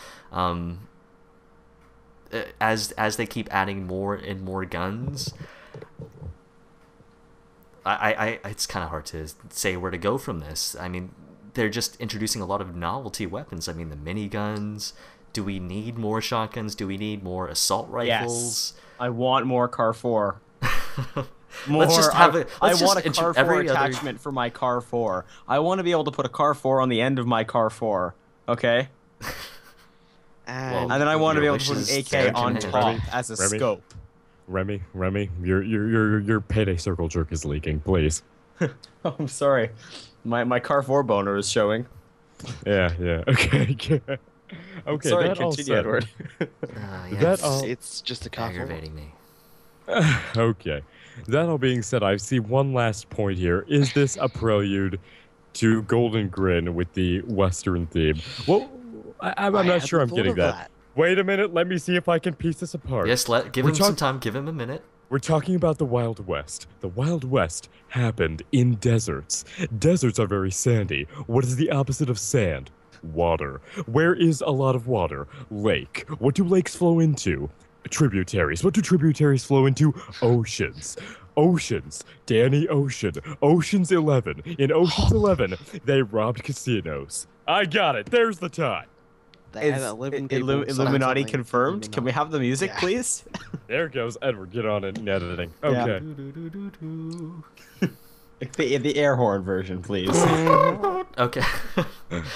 As they keep adding more and more guns, it's kind of hard to say where to go from this. I mean, they're just introducing a lot of novelty weapons. I mean, the miniguns. Do we need more shotguns? Do we need more assault rifles? Yes. I want more Car 4. More, Let's just have it. I want a Car 4 attachment for my Car 4. I want to be able to put a Car 4 on the end of my Car 4. Okay? And And then I want to be Your able to put an wishes AK stand on command. top as a Remy? scope. Remy, your Payday circle jerk is leaking, please. Oh, I'm sorry. My Car 4 boner is showing. Yeah. Okay. Okay. Sorry, that all continue, said- Edward. Yeah, That it's all- it's just a car. aggravating me. Okay. That all being said, I see one last point here. Is this a prelude to Golden Grin with the Western theme? Well, I'm not sure I'm getting that. Wait a minute. Let me see if I can piece this apart. Yes, give We're him some time. Give him a minute. We're talking about the Wild West. The Wild West happened in deserts. Deserts are very sandy. What is the opposite of sand? Water. Where is a lot of water? Lake. What do lakes flow into? Tributaries. What do tributaries flow into? Oceans. Oceans. Danny Ocean. Ocean's 11. In Ocean's 11, they robbed casinos. I got it. There's the time. They had Is 11 people sign Illuminati something. confirmed? Can we have the music, Yeah. please? There goes Edward. Get on it in editing. Yeah. Okay. The air horn version, please. Okay.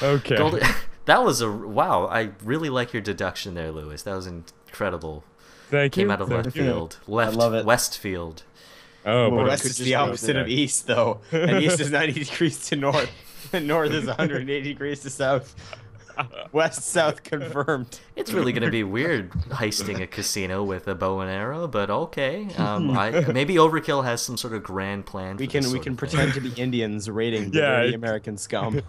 Okay. Golden. That was wow. I really like your deduction there, Lewis. That was incredible. Thank you. Came out of Thank left you. field. love it. West field. Oh, Well, but west could is just the go opposite of there. east, though. And east is 90 degrees to north. And north is 180 degrees to south. West, south confirmed. It's really gonna be weird heisting a casino with a bow and arrow, but okay. Maybe Overkill has some sort of grand plan. We for can this we sort can of thing. pretend to be Indians raiding the Yeah, dirty it- American scum.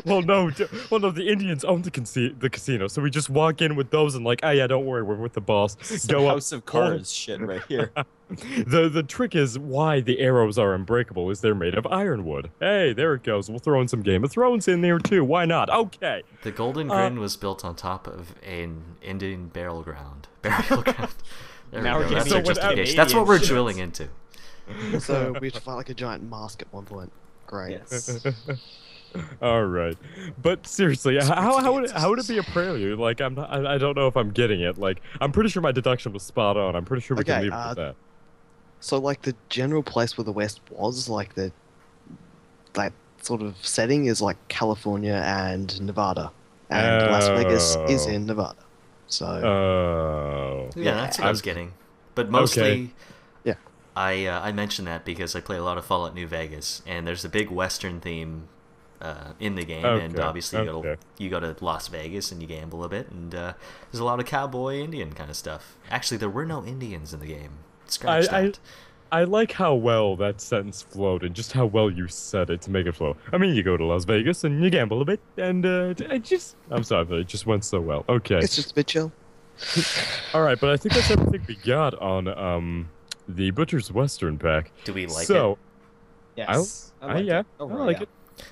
well, no, the Indians own the casino, so we just walk in with those and like, oh yeah, don't worry, we're with the boss. Some Go up. House of Cards shit right here. The trick is why the arrows are unbreakable is they're made of ironwood. Hey, there it goes. We'll throw in some Game of Thrones in there too. Why not? Okay. The Golden Grin was built on top of an Indian burial ground. Burial ground. There Now we we're go. That's getting our into justification. Canadian That's what we're shit. drilling into. So we had to fight like a giant mask at one point. Great. Yes. All right, but seriously, how would it be a prelude? Like, I don't know if I'm getting it. Like, I'm pretty sure my deduction was spot on. I'm pretty sure we can Okay, leave it with that. So like the general place where the West was, like that sort of setting is like California and Nevada, and Las Vegas is Oh. in Nevada. So Oh. Yeah, that's what I was getting. But mostly, Okay. Yeah. I mentioned that because I play a lot of Fallout New Vegas, and there's a big Western theme in the game, and Okay, obviously okay. you go to Las Vegas and you gamble a bit, and there's a lot of cowboy Indian kind of stuff. Actually, there were no Indians in the game. Scratch that. I like how well that sentence flowed and just how well you said it to make it flow. I mean, you go to Las Vegas and you gamble a bit, and I'm sorry, but it just went so well. Okay. it's just a bit chill. All right, but I think that's everything we got on the Butcher's Western pack. Do we like so, it? Yes. yeah, I like it.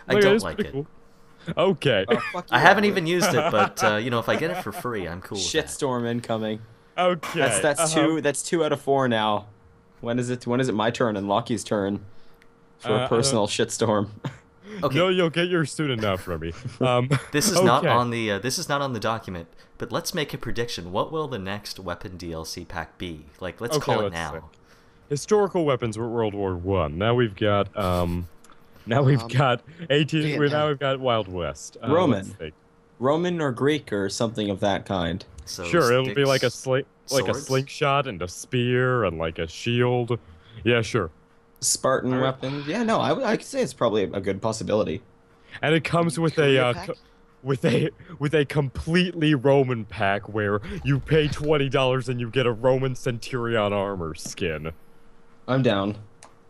I Look, don't it's like pretty it. cool. Okay. Oh, fuck I you, haven't Edward. even used it, but if I get it for free, I'm cool with that. Shitstorm incoming. Okay. That's two. That's 2 out of 4 now. When is it? When is it my turn and Lockie's turn for I a don't- personal shitstorm? Okay. No, you'll get yours soon enough, Remy. This is okay. not on the this is not on the document, but let's make a prediction. What will the next weapon DLC pack be? Like, let's call it now. Say. Historical weapons were World War One. Now we've got now we've got 18. Now we've got Wild West. Roman or Greek or something of that kind. So sure, it'll be like a swords? slingshot and a spear and like a shield. Yeah, sure. Spartan weapons. Yeah, no, I could say it's probably a good possibility. And it comes with with a completely Roman pack where you pay $20 and you get a Roman Centurion armor skin. I'm down.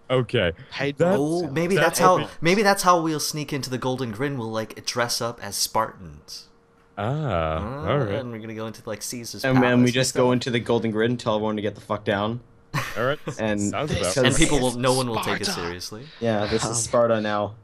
Okay. Maybe that's how we'll sneak into the Golden Grin. We'll like dress up as Spartans. All right. And we're gonna go into like Caesar's and palace. then we just go into the Golden Grid and tell everyone to get the fuck down. All right. And no one will take it seriously. Yeah, this is Sparta now.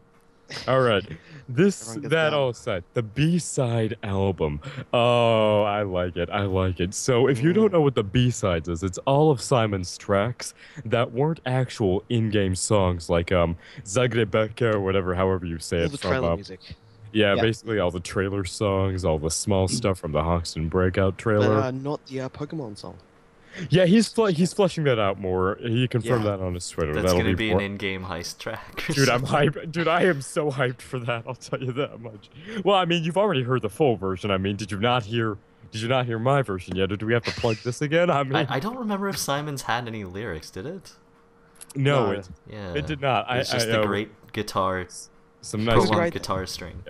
All right. That all aside, the B-side album. Oh, I like it. So if you don't know what the B-sides is, it's all of Simon's tracks that weren't actual in-game songs like Zagrebeka or whatever, however you say all it. The trailer music. Yeah, basically all the trailer songs, all the small stuff from the Hoxton Breakout trailer. But not the Pokemon song. Yeah, he's fleshing that out more. He confirmed that on his Twitter. That's gonna be an in-game heist track. Dude, I'm hyped. Dude, I am so hyped for that. I'll tell you that much. Well, I mean, you've already heard the full version. I mean, did you not hear my version yet? Or do we have to plug this again? I mean, I don't remember if Simon's had any lyrics. Did it? No, it did not. It's just the great guitar, some nice guitar string.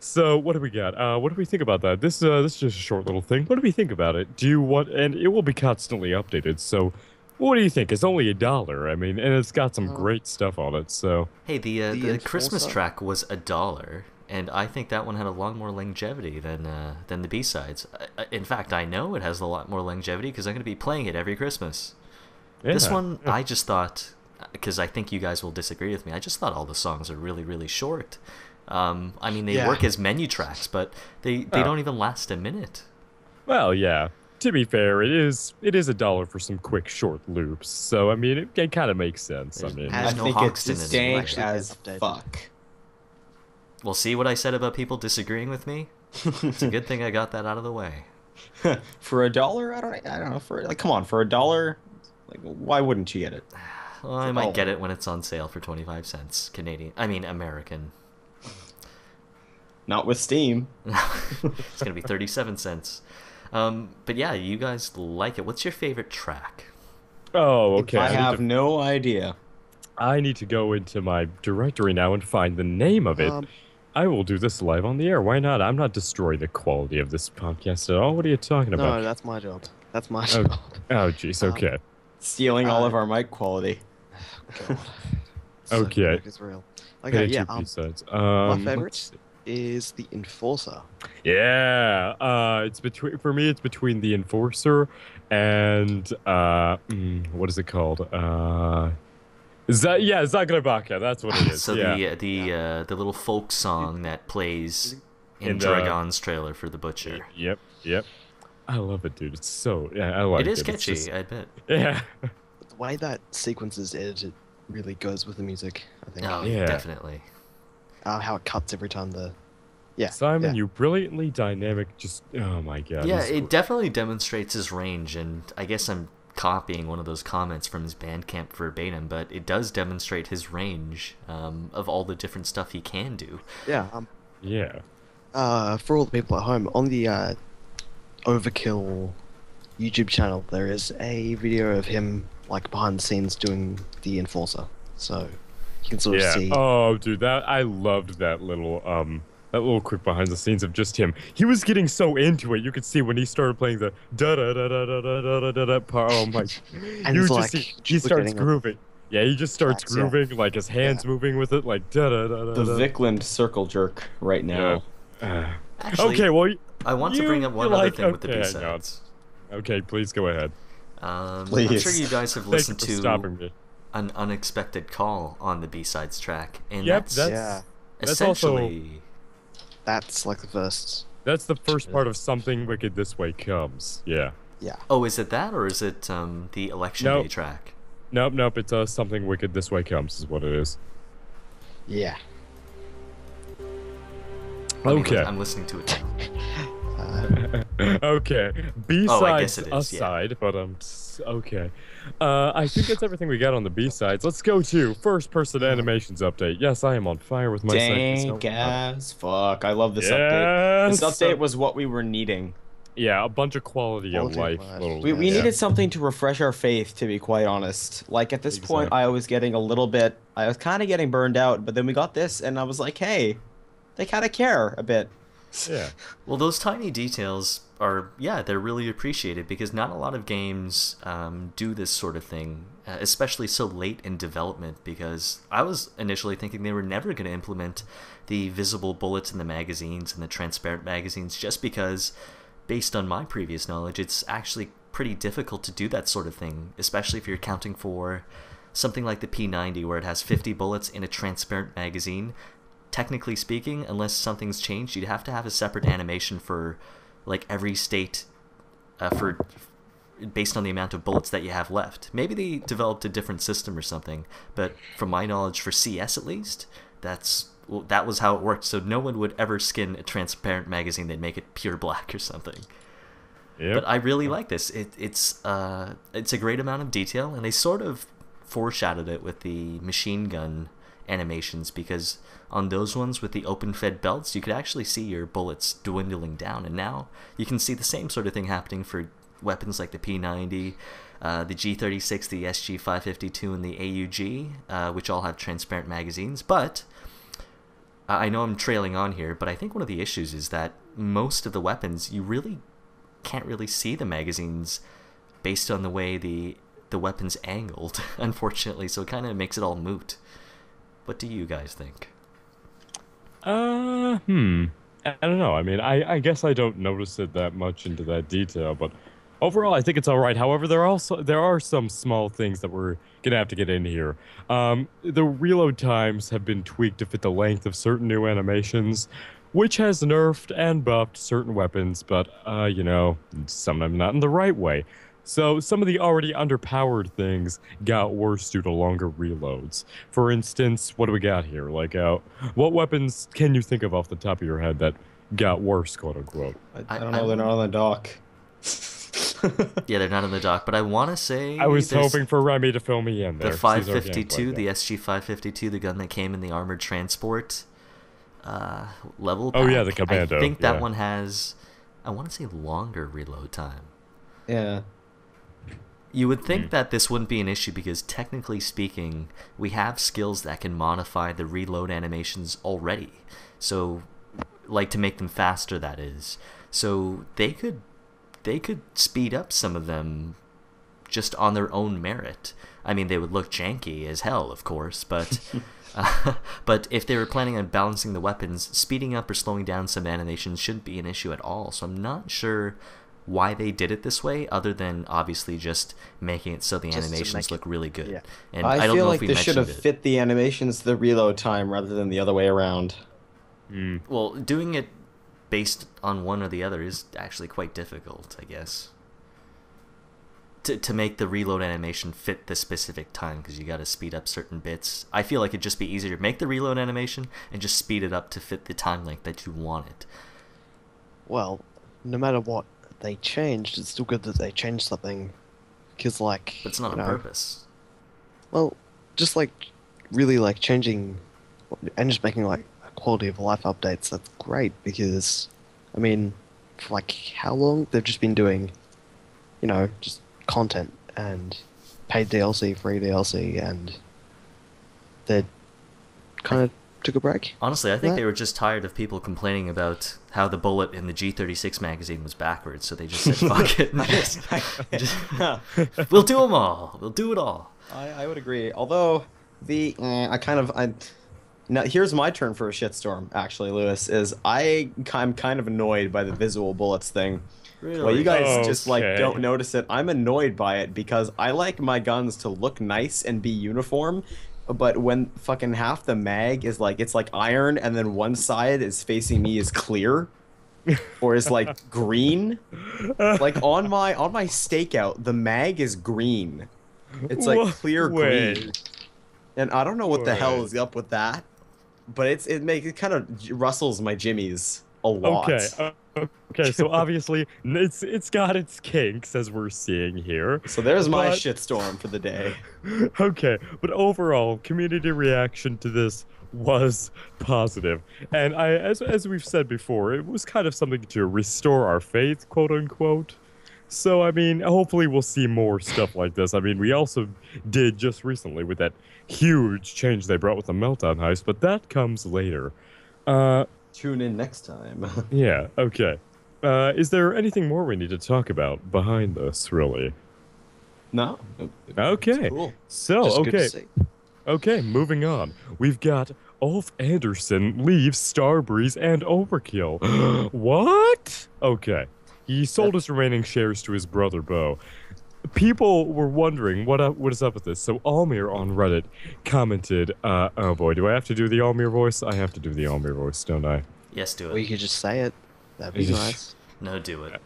So what do we got? What do we think about that? This is just a short little thing. What do we think about it? And it will be constantly updated. So, what do you think? It's only $1. I mean, and it's got some great stuff on it. So, hey, the Christmas track was $1, and I think that one had a lot more longevity than the B-sides. In fact, I know it has a lot more longevity because I'm going to be playing it every Christmas. Yeah, this one, I just thought, because I think you guys will disagree with me. I just thought all the songs are really, really short. I mean, they work as menu tracks, but they don't even last a minute. Well, yeah. To be fair, it is $1 for some quick short loops. So I mean, it kind of makes sense. I mean, I think it's dank as fuck. Well, see what I said about people disagreeing with me? It's a good thing I got that out of the way. For $1, I don't know. Come on, for $1, like, why wouldn't you get it? Well, I might get it when it's on sale for 25 cents Canadian. I mean, American. Not with Steam. It's gonna be 37 cents. But yeah, you guys like it. What's your favorite track? Oh, okay. I have no idea. I need to go into my directory now and find the name of it. I will do this live on the air. Why not? I'm not destroying the quality of this podcast at all. What are you talking about? No, that's my job. That's my job. Oh, jeez. Okay. Stealing all of our mic quality. God. Okay. It's real. Okay, yeah. My favorite is the Enforcer. Yeah, it's between the Enforcer and what is it called? Zagrebaka. That's what it is. So the little folk song that plays in Dragon's trailer for the Butcher. Yep. I love it, dude. It's so I like it. It is catchy, I bet. Yeah. The way that sequence is edited really goes with the music, I think. Oh, yeah, definitely. How it cuts every time Simon, you brilliantly dynamic, oh my god. Yeah, it definitely demonstrates his range, and I guess I'm copying one of those comments from his Bandcamp verbatim, but it does demonstrate his range of all the different stuff he can do. Yeah. For all the people at home, on the Overkill YouTube channel, there is a video of him like behind the scenes doing the Enforcer, so you can sort of see. Oh, dude, I loved that little quick behind the scenes of just him. He was getting so into it. You could see when he started playing the da da da da da da da da da part. Oh my! And he starts grooving. Yeah, he just starts grooving, like his hands moving with it, like da da da da. The Vikland circle jerk right now. Actually, okay, well, I want to bring up one other thing with the B-sides. Okay, please go ahead. Please. I'm sure you guys have listened to An Unexpected Call on the B-sides track, and that's essentially. That's like the first. That's the first part of Something Wicked This Way Comes. Yeah. Oh, is it that, or is it the Election Day track? Nope. It's Something Wicked This Way Comes is what it is. Yeah. Okay. I'm listening to it now. Okay. B-sides Oh, I guess it is, aside, but okay. I think that's everything we got on the B-sides. Let's go to first-person animations update. Yes, I am on fire with my segment. Dank as fuck. I love this update. This update was what we were needing. Yeah, a bunch of quality of life. We needed something to refresh our faith, to be quite honest. Like, at this point, I was getting a little bit... I was kind of getting burned out, but then we got this, and I was like, hey, they kind of care a bit. Yeah. Well, those tiny details are, yeah, they're really appreciated because not a lot of games do this sort of thing, especially so late in development, because I was initially thinking they were never going to implement the visible bullets in the magazines and the transparent magazines just because, based on my previous knowledge, it's actually pretty difficult to do that sort of thing, especially if you're accounting for something like the P90 where it has 50 bullets in a transparent magazine. Technically speaking, unless something's changed, you'd have to have a separate animation for like every state based on the amount of bullets that you have left. Maybe they developed a different system or something, but from my knowledge, for CS at least, that was how it worked. So no one would ever skin a transparent magazine. They'd make it pure black or something. Yep. But I really like this. It's a great amount of detail, and they sort of foreshadowed it with the machine gun animations, because on those ones with the open-fed belts, you could actually see your bullets dwindling down, and now you can see the same sort of thing happening for weapons like the P90, the G36, the SG552, and the AUG, which all have transparent magazines. But I know I'm trailing on here, but I think one of the issues is that most of the weapons, you really can't really see the magazines based on the way the weapon's angled, unfortunately, so it kind of makes it all moot. What do you guys think? I don't know. I mean, I guess I don't notice it that much into that detail, but overall, I think it's all right. However, there are some small things that we're gonna have to get in here. The reload times have been tweaked to fit the length of certain new animations, which has nerfed and buffed certain weapons, but you know, sometimes not in the right way. So some of the already underpowered things got worse due to longer reloads. For instance, what do we got here? Like, what weapons can you think of off the top of your head that got worse, quote unquote? I don't know. They're not on the dock. Yeah, they're not on the dock, but I want to say I was hoping for Remy to fill me in there. The 552, the SG552, the gun that came in the armored transport level pack. Oh yeah, the Commando. I think that one has, I want to say, longer reload time. Yeah. You would think that this wouldn't be an issue because, technically speaking, we have skills that can modify the reload animations already. So, like, to make them faster, that is. So they could speed up some of them just on their own merit. I mean, they would look janky as hell, of course, but but if they were planning on balancing the weapons, speeding up or slowing down some animations shouldn't be an issue at all. So I'm not sure why they did it this way, other than obviously just making it so the animations look really good. Yeah. And I don't feel know like if we they should have fit the animations to the reload time rather than the other way around. Well, doing it based on one or the other is actually quite difficult, I guess. To make the reload animation fit the specific time, because you got to speed up certain bits. I feel like it'd just be easier to make the reload animation and just speed it up to fit the time length that you want it. Well, no matter what they changed, it's still good that they changed something, because like... But it's not on purpose. Well, just like, really like changing, and just making like quality of life updates, that's great, because, I mean, for like how long? They've just been doing, you know, just content and paid DLC, free DLC, and they kind of took a break. Honestly, I think they were just tired of people complaining about how the bullet in the G36 magazine was backwards, so they just said, fuck it. We'll do them all. We'll do it all. I would agree. Although, now, here's my turn for a shitstorm, actually, Lewis, is I'm kind of annoyed by the visual bullets thing. Really? Well, you guys just, like, don't notice it. I'm annoyed by it because I like my guns to look nice and be uniform, but when fucking half the mag is, like, it's like iron and then one side is facing me is clear, or is, like, green. Like, on my stakeout, the mag is green. It's, like, clear green. And I don't know what the hell is up with that. but it kind of rustles my jimmies a lot. Okay, so obviously it's got its kinks as we're seeing here. So there's my shitstorm for the day. Okay, but overall, community reaction to this was positive. And as we've said before, it was kind of something to restore our faith, quote unquote. So, I mean, hopefully we'll see more stuff like this. I mean, we also did just recently with that huge change they brought with the Meltdown heist, but that comes later. Tune in next time. Yeah, okay. Is there anything more we need to talk about behind this, really? No. Okay. Cool. So, Just good to okay. see. Okay, moving on. We've got Ulf Andersson leaves Starbreeze and Overkill. What? Okay. He sold his remaining shares to his brother, Bo. People were wondering what is up with this. So Almir on Reddit commented, oh boy, do I have to do the Almir voice? I have to do the Almir voice, don't I? Yes, do Or you it. could just say it. That'd be nice. No, do it.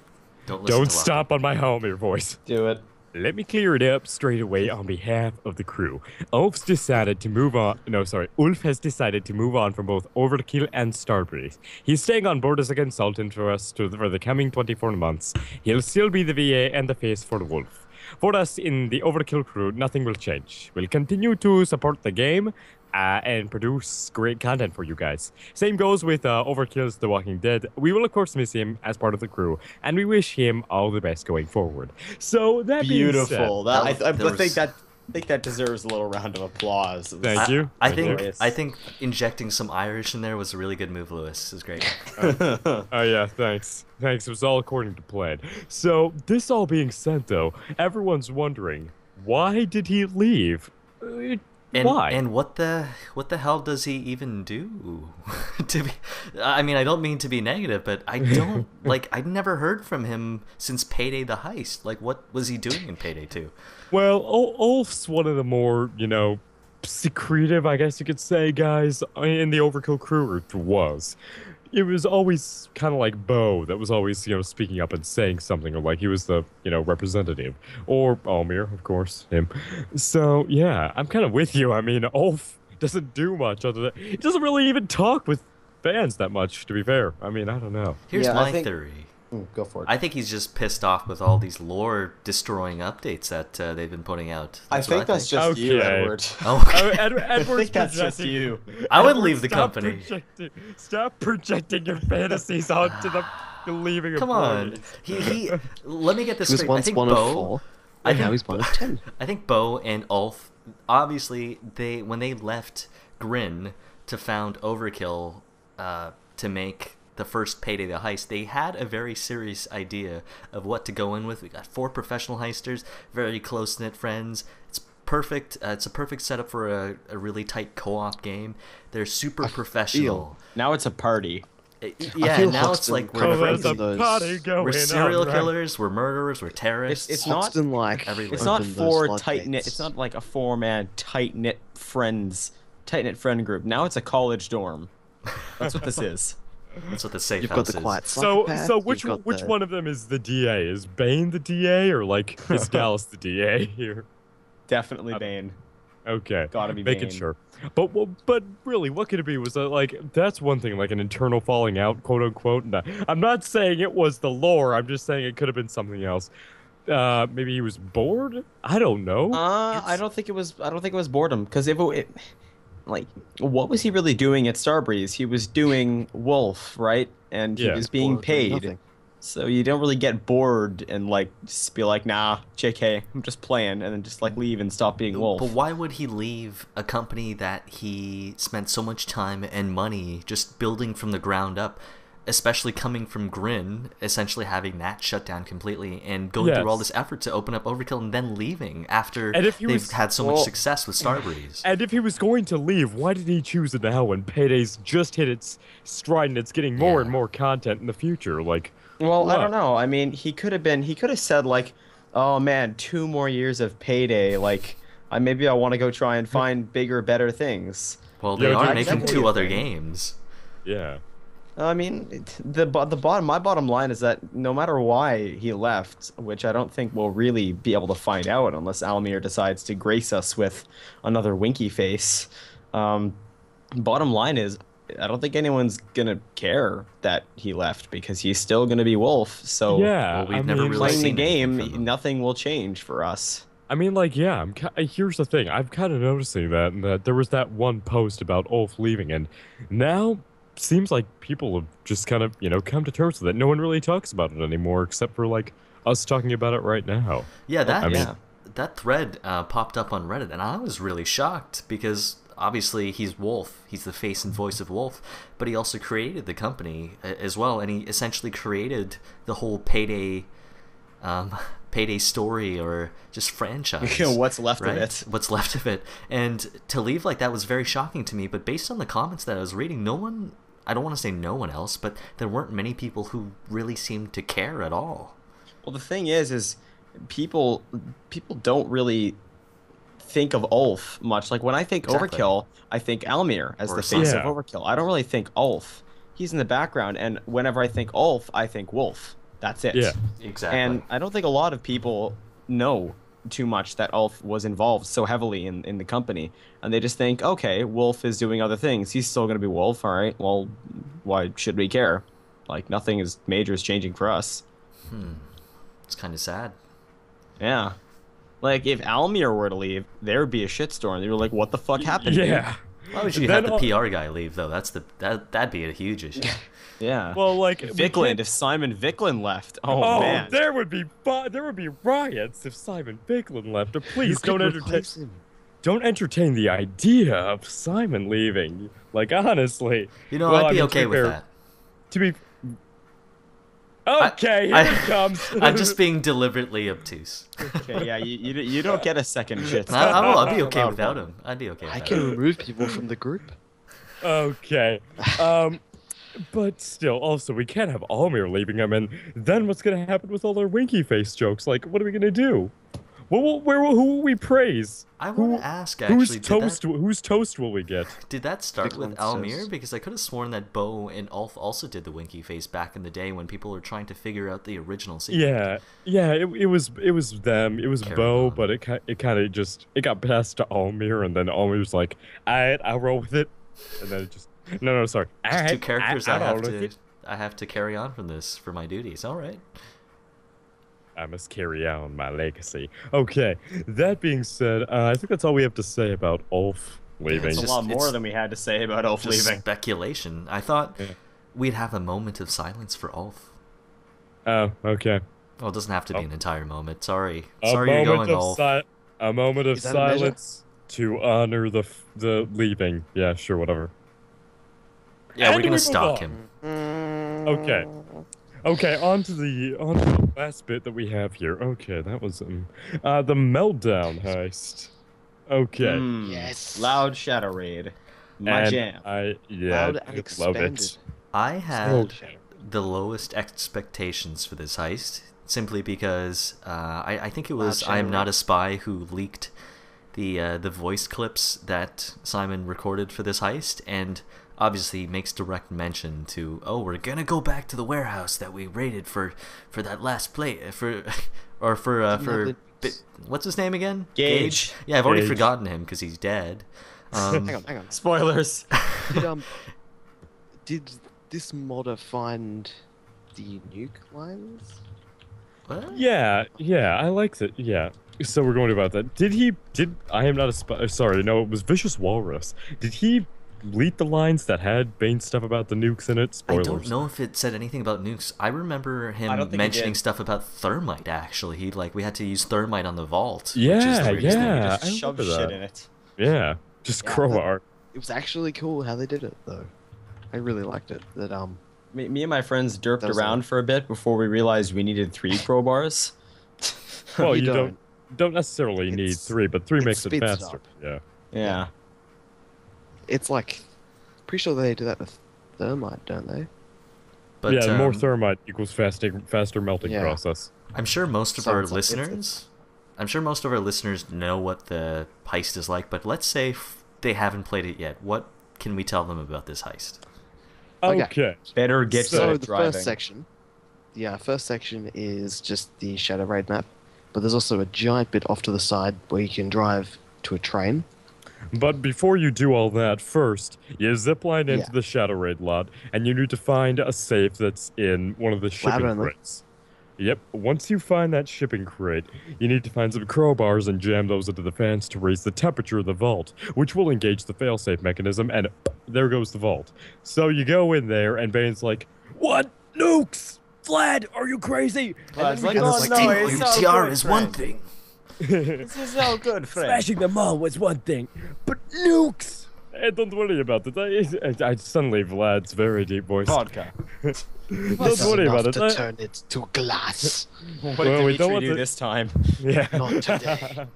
Don't listen Don't to stop on my Almir voice. Do it. Let me clear it up straight away on behalf of the crew. Ulf has decided to move on from both Overkill and Starbreeze. He's staying on board as a consultant for us for the coming 24 months. He'll still be the VA and the face for Wolf. For us in the Overkill crew, nothing will change. We'll continue to support the game and produce great content for you guys. Same goes with Overkill's The Walking Dead. We will, of course, miss him as part of the crew, and we wish him all the best going forward. So, that Beautiful. being said, I think that deserves a little round of applause. Thank you. I Thank think I think injecting some Irish in there was a really good move, Lewis. It was great. Oh yeah, thanks. Thanks. It was all according to plan. So, this all being said, though, everyone's wondering, why did he leave? Why? And what the hell does he even do? I mean, I don't mean to be negative, but I don't I've never heard from him since Payday the Heist. Like, what was he doing in Payday 2? Well, Ulf's one of the more, secretive, I guess you could say, guys in the Overkill crew, or was. It was always kind of like Bo that was always, speaking up and saying something, or like he was the, representative. Or Almir, of course, him. So, yeah, I'm kind of with you. I mean, Ulf doesn't do much other than... He doesn't really even talk with fans that much, to be fair. I mean, I don't know. Here's my theory. Go for it. I think he's just pissed off with all these lore-destroying updates that they've been putting out. I think that's just you, Edward. Oh, okay. I think that's just you. I would leave the company. Stop projecting your fantasies onto the leaving. Come on. He. Let me get this He was straight. once I think one Bo, of 4, and now he's one of 10. I think Bo and Ulf, obviously, when they left Grin to found Overkill, to make the first Payday the Heist, they had a very serious idea of what to go in with. We got 4 professional heisters, very close-knit friends. It's perfect. It's a perfect setup for a really tight co-op game. They're super professional. Now it's a party. Yeah, now it's like we're serial killers, we're murderers, we're terrorists. It's not like it's not 4 tight-knit. It's not like a 4-man tight-knit friend group. Now it's a college dorm. That's what this is. That's what the safe You've house got the quiet is. So which one of them is the DA? Is Bane the DA, or is Dallas the DA here? Definitely Bane. Okay, gotta be making Bane. sure. But really, what could it be? Was that that's one thing, like an internal falling out, quote unquote. No, I'm not saying it was the lore. I'm just saying it could have been something else. Maybe he was bored. I don't know. I don't think it was boredom, because what was he really doing at Starbreeze? He was doing Wolf, right? And he was being paid. So you don't really get bored and just be like, nah, JK, I'm just playing, and then just leave and stop being Wolf. But why would he leave a company that he spent so much time and money just building from the ground up, especially coming from Grin, essentially having that shut down completely and going through all this effort to open up Overkill and then leaving after they've had so much success with Starbreeze? And if he was going to leave, why did he choose it now when Payday's just hit its stride and it's getting more and more content in the future? Well, I don't know. I mean, he could have said oh man, 2 more years of Payday. Maybe I want to go try and find bigger, better things. Well, they are making 2 other games. Yeah. I mean, my bottom line is that no matter why he left, which I don't think we'll really be able to find out unless Almir decides to grace us with another winky face. bottom line is, I don't think anyone's gonna care that he left because he's still gonna be Wolf. So Yeah, Well, we've I never mean, really playing the seen anything game, from him. nothing will change for us. I mean, like, yeah. Here's the thing. I'm kind of noticing that there was that one post about Ulf leaving, and now seems like people have just kind of come to terms with it. No one really talks about it anymore, except for like us talking about it right now. Yeah, that I mean, yeah. that thread popped up on Reddit, and I was really shocked because obviously he's Wolf, he's the face and voice of Wolf, but he also created the company as well, and he essentially created the whole Payday story or just franchise. What's left of right? it. What's left of it, and to leave like that was very shocking to me. But based on the comments that I was reading, no one. I don't want to say no one else, but there weren't many people who really seemed to care at all. Well, the thing is people don't really think of Ulf much. Like when I think Exactly. Overkill, I think Almir as Or the face Simon. of Overkill. I don't really think Ulf. He's in the background, and whenever I think Ulf, I think Wolf. That's it. Yeah. Exactly. And I don't think a lot of people know too much that Ulf was involved so heavily in the company. And they just think, okay, Wolf is doing other things. He's still going to be Wolf. All right. Well, why should we care? Like, nothing is major is changing for us. It's kind of sad. Yeah. Like, if Almir were to leave, there would be a shitstorm. They were like, what the fuck happened? dude?" Yeah. Why would you Then have the I'll- PR guy leave though? That'd be a huge issue. Yeah. Well, like Viklund, if Simon Viklund left. Oh, man. there would be riots if Simon Viklund left. Or please Who could don't replace him? entertain the idea of Simon leaving. Like honestly, You know, Well, I'd I be mean, okay to be with fair- that. to be okay, here it comes. I'm just being deliberately obtuse. Okay, yeah, you don't get a second shitstorm. I'd be okay without him. I'd be okay. I Without can him. remove people from the group. Okay. But still, also, we can't have Almir leaving him, and then what's gonna happen with all our winky face jokes? Like, what are we gonna do? Who will we praise? I want to ask actually. Whose toast will we get? Did that start with Viklund's Almir? toast. Because I could have sworn that Bo and Ulf also did the winky face back in the day when people were trying to figure out the original secret. Yeah. It was them. It was Carry Bo, on. but it kind of just got passed to Almir, and then Almir was like, "Alright, I'll roll with it," and then it just no, sorry. Just two characters I have roll with to it. carry on from this for my duties. All right. I must carry on my legacy. Okay, that being said, I think that's all we have to say about Ulf leaving. It's a just- lot more it's than we had to say about Ulf Just leaving. speculation. I thought Yeah. we'd have a moment of silence for Ulf. Oh, okay. Well, it doesn't have to be an entire moment. Sorry. A Sorry you're moment going, of Ulf. a moment of Is that a measure? silence to honor the leaving. Yeah, sure, whatever. Yeah, And we're we gonna move stalk on. him. Okay. Okay, on to the last bit that we have here. Okay, that was the Meltdown heist. Okay. Yes. Loud Shadow Raid. My And jam. I Loud and love expanded. it. I Oh, had the lowest expectations for this heist simply because I think it was Shadow I Am Raid. Not a Spy who leaked the voice clips that Simon recorded for this heist, and obviously makes direct mention to, oh, we're gonna go back to the warehouse that we raided for that last play for or for what's his name again? Gage. Yeah, I've already Gage. forgotten him because he's dead. Hang on. Spoilers. Did this modder find the nuke lines? What? Yeah, I liked it. Yeah. So we're going about that. Did I Am Not a Spy? Sorry, no, it was Vicious Walrus. Did he leak the lines that had Bane stuff about the nukes in it? I Spoilers. don't know if it said anything about nukes. I remember I don't him think he mentioning did. stuff about thermite. Actually, we had to use thermite on the vault. Yeah, which is the weirdest thing. yeah. Just I shove remember shit that. in it. Yeah, just Yeah, crowbar. It was actually cool how they did it, though. I really liked it. That Me and my friends derped That was around for a bit before we realized we needed 3 crowbars. Well, You you don't necessarily need It's- 3, but 3 it makes it speeds it faster. up. Yeah. Yeah. it's like pretty sure they do that with thermite, don't they? But yeah, more thermite equals faster melting Yeah. process. I'm sure most of So our it's like- it's- listeners, I'm sure most of our listeners know what the heist is like. But let's say they haven't played it yet. What can we tell them about this heist? Okay. Okay. Better get So good So at the driving. first section is just the Shadow Raid map, but there's also a giant bit off to the side where you can drive to a train, But before you do all that, first, you zipline into Yeah. the Shadow Raid lot, and you need to find a safe that's in one of the shipping only. crates. Yep, once you find that shipping crate, you need to find some crowbars and jam those into the fans to raise the temperature of the vault, which will engage the failsafe mechanism, and there goes the vault. So you go in there, and Bane's like, "What? Nukes? Vlad, are you crazy?" Vlad's And then like, we "Oh, get no, Taking it's your so tiara good, is one friend. thing. This is so good, friend. Smashing them all was one thing, but nukes! Don't worry about it. I suddenly Vlad's very deep voice. Vodka. Don't This is worry about enough it. to turn it to glass. What Well, did we don't Dimitri want do to- this time? Yeah. Not today.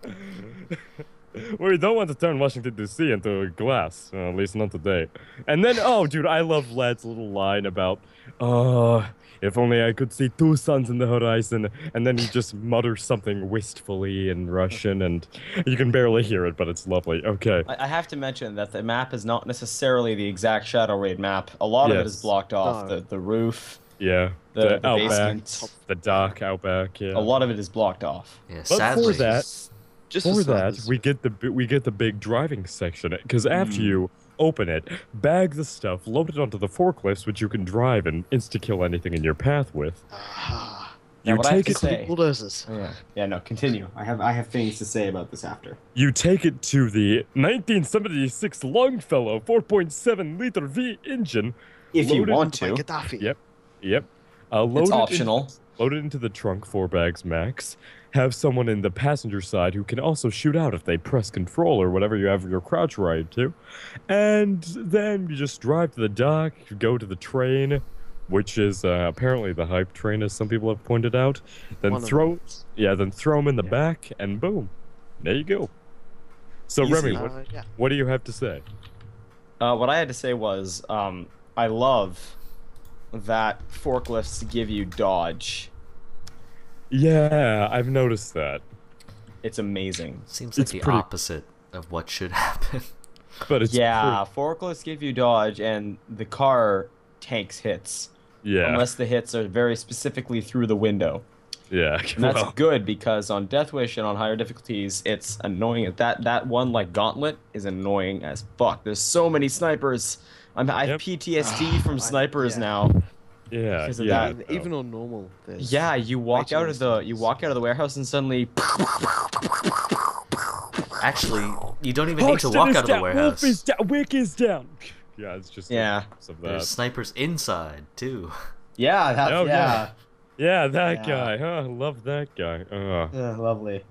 We don't want to turn Washington D.C. into a glass, at least not today. And then, oh, dude, I love Vlad's little line about, if only I could see two suns in the horizon. And then he just mutters something wistfully in Russian, and you can barely hear it, but it's lovely. Okay. I have to mention that the map is not necessarily the exact Shadow Raid map. A lot of it is Yes. blocked off. No. The roof, Yeah. the outback, basement. the dock, outback, yeah. A lot of it is blocked off. Yeah, But sadly. for that, Just For for that, starters. we get the big driving section, because after you open it, bag the stuff, load it onto the forklifts, which you can drive and insta-kill anything in your path with. Ah, Now, You what I have take to it, say. bulldozers. Oh, yeah. Yeah, no, continue. I have things to say about this after. you take it to the 1976 Longfellow 4.7-liter V engine. If you loaded want By to. Gaddafi. Yep. Load It's it in- optional. Load it into the trunk, 4 bags max. Have someone in the passenger side who can also shoot out if they press control or whatever you have your crouch ride to. And then you just drive to the dock, you go to the train, which is apparently the hype train, as some people have pointed out. Then One of throw, them. then throw them in the Yeah. back, and boom, there you go. So Easy. Remy, Yeah. what do you have to say? What I had to say was, I love that forklifts give you dodge. Yeah, I've noticed that, It's amazing. Seems like It's the pretty- opposite of what should happen. but it's Yeah, forklifts give you dodge, and the car tanks hits. yeah, Unless the hits are very specifically through the window. yeah. And that's well, good because on Death Wish and on higher difficulties, it's annoying. That one like gauntlet is annoying as fuck. There's so many snipers. I have Yep. PTSD from I- snipers yeah. now. yeah, because of yeah. that. Even on normal, there's Yeah, you walk too out many of the snipers. warehouse and suddenly Actually, you don't even need to walk out of the warehouse. Wolf is down. Wick is down. Yeah, it's just Yeah. of There's that. snipers inside too. yeah, that's Oh, yeah. yeah. Yeah, that Yeah. guy. Huh, I love that guy. Yeah, lovely.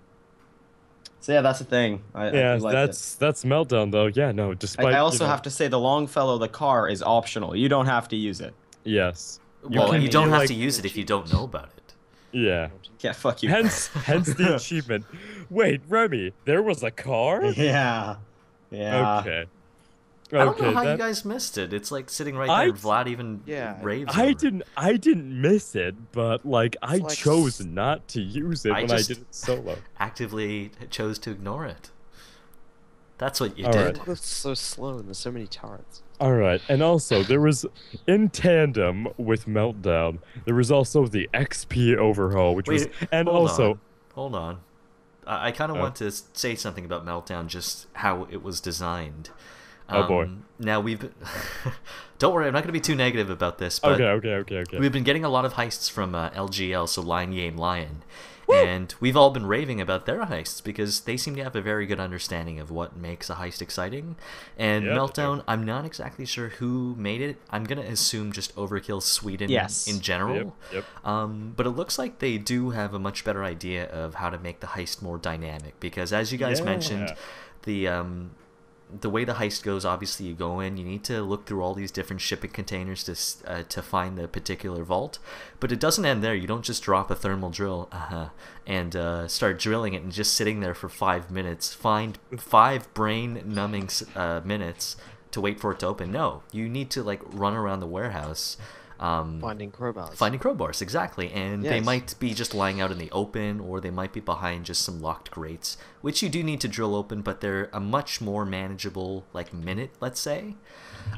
So yeah, that's the thing. I Yeah, do like it. that's Meltdown though. Yeah, no, despite I also you know, have to say the Longfellow, the car is optional. You don't have to use it. yes. Well, can you don't be have like- to use it if you don't know about it. Yeah. Yeah, fuck you. Hence the achievement. Wait, Remy, there was a car? yeah. Yeah. Okay. I don't know Okay, how you that- guys missed it. It's like sitting right I there. and Vlad even Yeah. raves. I over it. I didn't miss it, but like I like chose s- not to use it I when I just- did it solo. Actively chose to ignore it. That's what you All did. right. It's so slow and there's so many turrets. All right, and also there was, in tandem with Meltdown, there was also the XP overhaul, which was, Wait, and hold also, on. Hold on. I kind of want to say something about Meltdown, just how it was designed. Oh, boy. Now we've been... Don't worry, I'm not going to be too negative about this, but okay. we've been getting a lot of heists from LGL, so Lion Game Lion. And we've all been raving about their heists because they seem to have a very good understanding of what makes a heist exciting. And Yeah, they Meltdown, I'm not exactly sure who made it. I'm going to assume just Overkill Sweden Yes. in general. Yep. But it looks like they do have a much better idea of how to make the heist more dynamic because, as you guys mentioned, the way the heist goes, obviously you go in, you need to look through all these different shipping containers to find the particular vault, but it doesn't end there. You don't just drop a thermal drill and start drilling it and just sitting there for 5 minutes, find 5 brain-numbing minutes to wait for it to open. No, you need to like run around the warehouse. Finding crowbars. Finding crowbars, exactly. And they Yes. might be just lying out in the open, or they might be behind just some locked grates, which you do need to drill open, but they're a much more manageable, like, minute, let's say.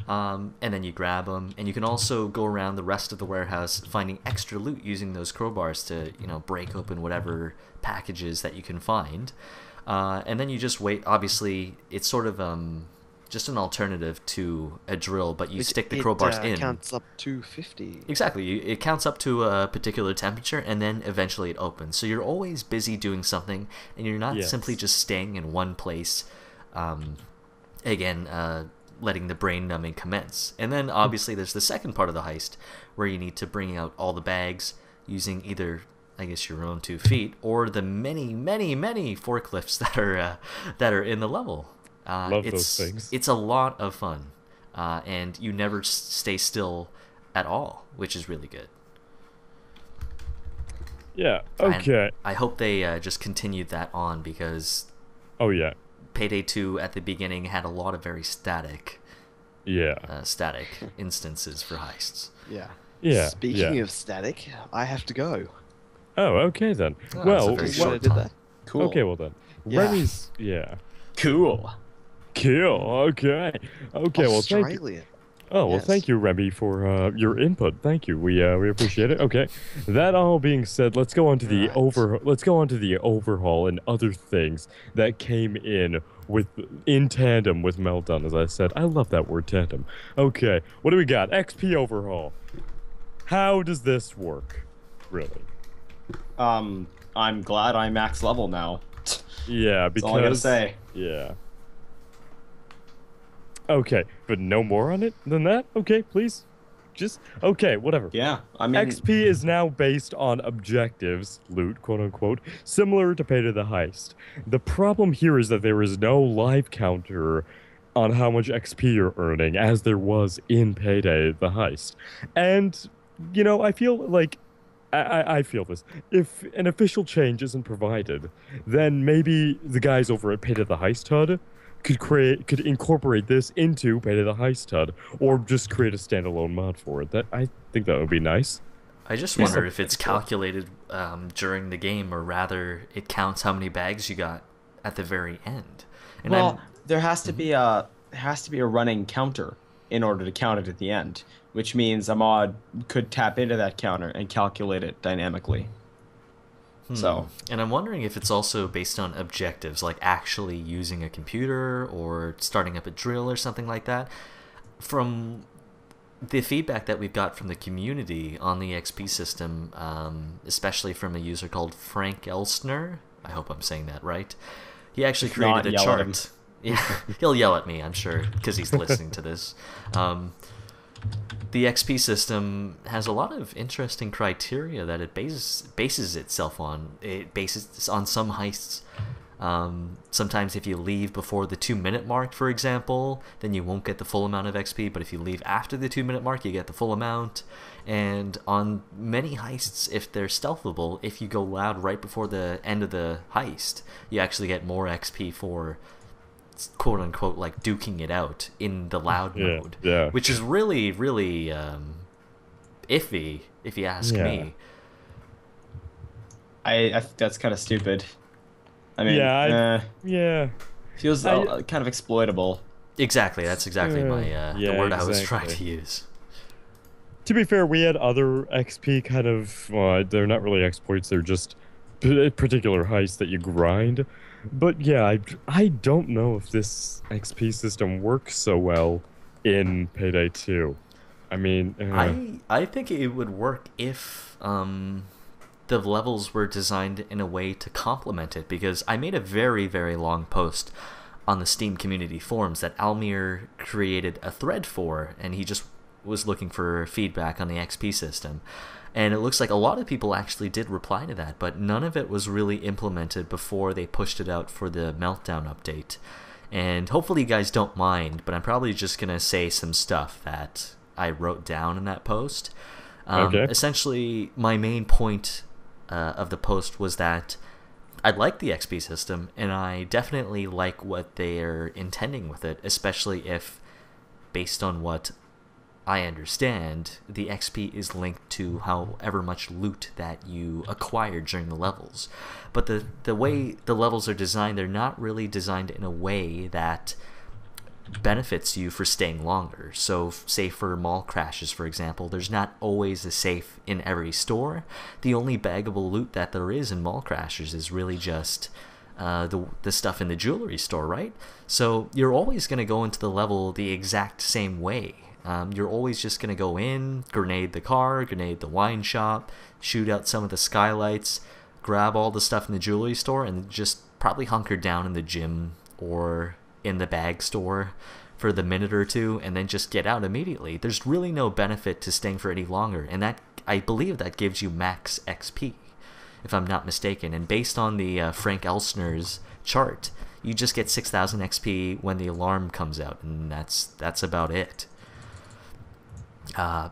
And then you grab them, and you can also go around the rest of the warehouse finding extra loot using those crowbars to, break open whatever packages that you can find. And then you just wait. Obviously, it's sort of just an alternative to a drill, but you stick the crowbars in. It counts up to 50. Exactly. It counts up to a particular temperature, and then eventually it opens. So you're always busy doing something, and you're not simply just staying in one place. Again, letting the brain numbing commence. And then obviously there's the second part of the heist, where you need to bring out all the bags using either, I guess, your own 2 feet, or the many, many, many forklifts that are in the level. Love those things. It's a lot of fun, and you never stay still at all, which is really good. Yeah. Okay. And I hope they just continued that on, because Oh yeah. Payday 2 at the beginning had a lot of very static instances for heists. Yeah. Yeah. Speaking of static, I have to go. Oh, okay then. Oh, well, that's a very Well, I short did time. that. Cool. okay, well then. Yeah. Remy's, yeah. Cool. Kill. Okay. Okay. Well, thank you. Australia. Oh well, Yes. thank you, Remy, for your input. Thank you. We appreciate it. Okay. That all being said, let's go on to the Right. Let's go on to the overhaul and other things that came in tandem with Meltdown. As I said, I love that word, tandem. Okay. What do we got? XP overhaul. How does this work? Really? I'm glad I'm max level now. Yeah, That's because all I gotta say. Yeah. Okay, but no more on it than that? Okay, please. Just okay, whatever. Yeah, I mean, XP is now based on objectives, loot, quote unquote, similar to Payday the Heist. The problem here is that there is no live counter on how much XP you're earning, as there was in Payday the Heist. And, you know, I feel like I feel this. If an official change isn't provided, then maybe the guys over at Payday the Heist HUD could incorporate this into Payday the Heist HUD, or just create a standalone mod for it. That I think that would be nice. I just wonder if it's calculated during the game, or rather, it counts how many bags you got at the very end. And well, there has to be a running counter in order to count it at the end, which means a mod could tap into that counter and calculate it dynamically. So, and I'm wondering if it's also based on objectives, like actually using a computer or starting up a drill or something like that. From the feedback that we've got from the community on the XP system, especially from a user called Frank Elstner, I hope I'm saying that right, he actually If not, created a yell at him. chart. Yeah, he'll yell at me, I'm sure, because he's listening to this. The XP system has a lot of interesting criteria that it bases itself on. It bases on some heists. Sometimes if you leave before the 2-minute mark, for example, then you won't get the full amount of XP, but if you leave after the 2-minute mark, you get the full amount. And on many heists, if they're stealthable, if you go loud right before the end of the heist, you actually get more XP for quote-unquote like duking it out in the loud mode, which is really, really iffy, if you ask me. I think that's kind of stupid. I mean, feels kind of exploitable. Exactly, that's exactly my the word I was trying to exactly. use. To be fair, we had other XP kind of, they're not really exploits, they're just particular heists that you grind. But yeah, I don't know if this XP system works so well in Payday 2. I mean... I think it would work if the levels were designed in a way to complement it, because I made a very, very long post on the Steam community forums that Almir created a thread for, and he just was looking for feedback on the XP system. And it looks like a lot of people actually did reply to that, but none of it was really implemented before they pushed it out for the Meltdown update. And hopefully you guys don't mind, but I'm probably just going to say some stuff that I wrote down in that post. Okay. Essentially, my main point of the post was that I like the XP system, and I definitely like what they're intending with it, especially if, based on what I understand, the XP is linked to however much loot that you acquired during the levels. But the way the levels are designed, they're not really designed in a way that benefits you for staying longer. So say for mall crashes, for example, there's not always a safe in every store. The only baggable loot that there is in mall crashes is really just the stuff in the jewelry store, right? So you're always going to go into the level the exact same way. You're always just going to go in, grenade the car, grenade the wine shop, shoot out some of the skylights, grab all the stuff in the jewelry store, and just probably hunker down in the gym or in the bag store for the minute or two, and then just get out immediately. There's really no benefit to staying for any longer, and that, I believe, that gives you max XP, if I'm not mistaken. And based on the Frank Elsner's chart, you just get 6,000 XP when the alarm comes out, and that's about it. And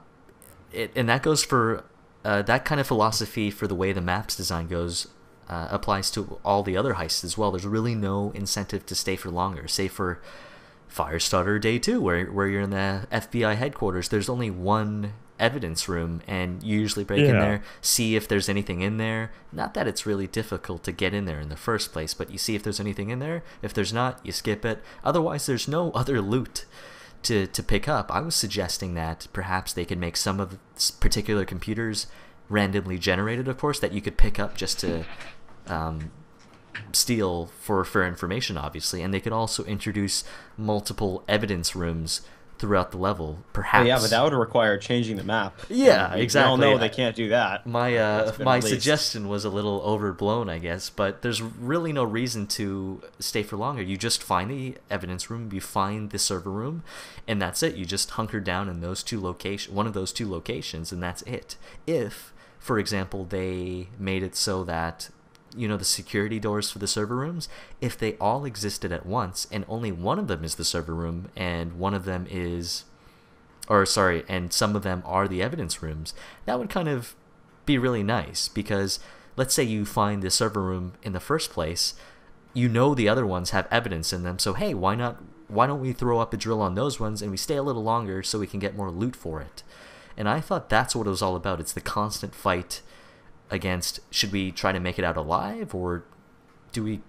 that goes for that kind of philosophy for the way the map's design goes. Applies to all the other heists as well. There's really no incentive to stay for longer. Say for Firestarter Day 2, where you're in the FBI headquarters, there's only one evidence room, and you usually break in there, see if there's anything in there. Not that it's really difficult to get in there in the first place, but you see if there's anything in there. If there's not, you skip it. Otherwise, there's no other loot to pick up. I was suggesting that perhaps they could make some of particular computers randomly generated, of course, that you could pick up just to steal for information, obviously, and they could also introduce multiple evidence rooms throughout the level, perhaps. Yeah, but that would require changing the map. Yeah, exactly. We all know they can't do that. My suggestion was a little overblown, I guess, but there's really no reason to stay for longer. You just find the evidence room, you find the server room, and that's it. You just hunker down in those one of those two locations, and that's it. If, for example, they made it so that, the security doors for the server rooms, if they all existed at once and only one of them is the server room and one of them is, and some of them are the evidence rooms, that would kind of be really nice, because let's say you find the server room in the first place, the other ones have evidence in them, so hey, why don't we throw up a drill on those ones and we stay a little longer so we can get more loot for it. And I thought that's what it was all about. It's the constant fight against, should we try to make it out alive, or do we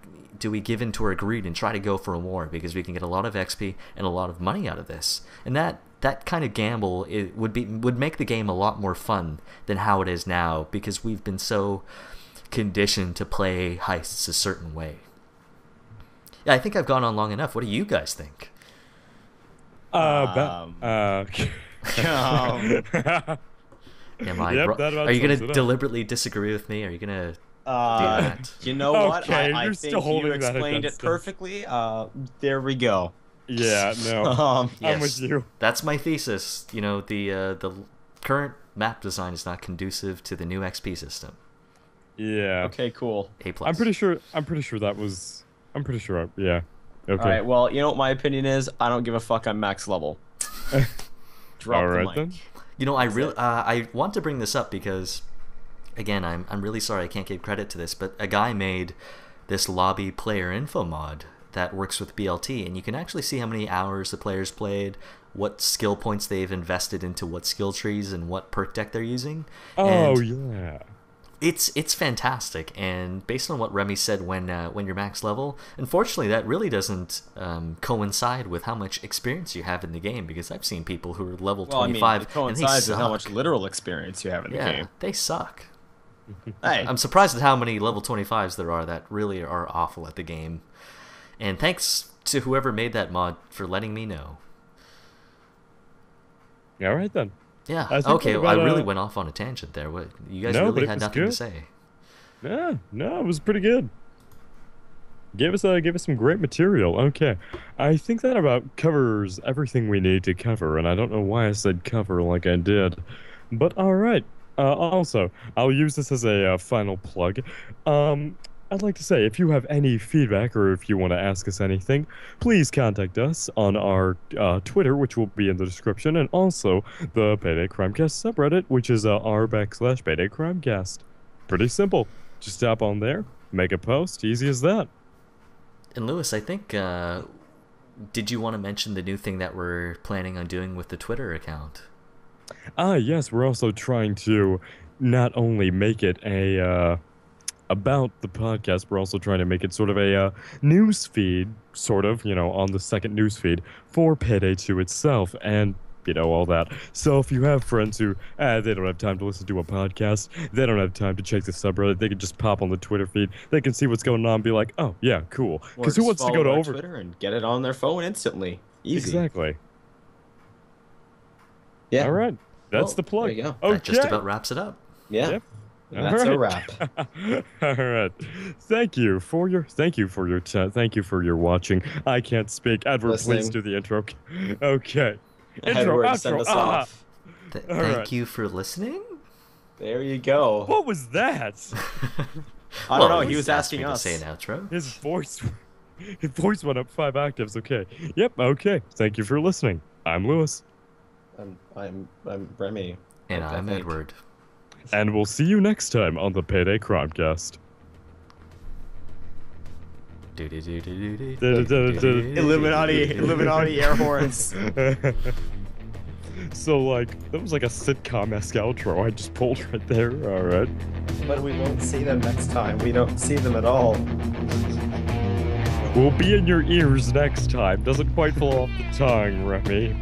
give in to our greed and try to go for more, because we can get a lot of XP and a lot of money out of this. And that kind of gamble would make the game a lot more fun than how it is now, because we've been so conditioned to play heists a certain way. Yeah, I think I've gone on long enough. What do you guys think? Are you going to deliberately disagree with me? Are you going to do that? You know what? Okay, I think you explained it perfectly. There we go. Yeah, no. Yes, I'm with you. That's my thesis. The current map design is not conducive to the new XP system. Yeah. Okay, cool. A+. I'm pretty sure that was... yeah. Okay. All right, well, you know what my opinion is? I don't give a fuck. I'm max level. Drop the mic. Then. I want to bring this up because, again, I'm really sorry I can't give credit to this, but a guy made this lobby player info mod that works with BLT, and you can actually see how many hours the players played, what skill points they've invested into what skill trees, and what perk deck they're using. Yeah. It's fantastic, and based on what Remy said when you're max level, unfortunately that really doesn't coincide with how much experience you have in the game, because I've seen people who are level 25 it coincides and they suck. with how much literal experience you have in the game. They suck. Hey. I'm surprised at how many level 25s there are that really are awful at the game. And thanks to whoever made that mod for letting me know. Yeah, all right then. Yeah. Okay. I really went off on a tangent there. What you guys really had nothing to say? Yeah. No, it was pretty good. Give us some great material. Okay. I think that about covers everything we need to cover, and I don't know why I said cover like I did, but all right. Also, I'll use this as a final plug. I'd like to say, if you have any feedback or if you want to ask us anything, please contact us on our Twitter, which will be in the description, and also the Payday Crimecast subreddit, which is r/Payday Crimecast. Pretty simple. Just tap on there, make a post, easy as that. And Lewis, I think, did you want to mention the new thing that we're planning on doing with the Twitter account? Yes, we're also trying to not only make it about the podcast, we're also trying to make it sort of a news feed, sort of, on the second news feed for Payday 2 itself. And You know, all that. So if you have friends who, they don't have time to listen to a podcast, they don't have time to check the subreddit, they can just pop on the Twitter feed, they can see what's going on and be like, oh, yeah, cool. Because who wants to go to Twitter and get it on their phone instantly? Easy. Exactly. Yeah. All right. That's the plug. There you go. Okay. That just about wraps it up. Yeah. Yep. And that's a wrap. All right. Thank you for your thank you for your watching. I can't speak. Edward, please do the intro. Okay. Intro, Edward, outro. send us off. Thank you for listening. There you go. What was that? I don't know. He was asking us. To say an outro. His voice went up 5 octaves. Okay. Yep. Okay. Thank you for listening. I'm Lewis. I'm Remy. And I'm Edward. And we'll see you next time on the Payday Crimecast. Illuminati air horns. So, like, that was like a sitcom-esque outro I just pulled right there. All right. But we won't see them next time. We don't see them at all. We'll be in your ears next time. Doesn't quite fall off the tongue, Remy.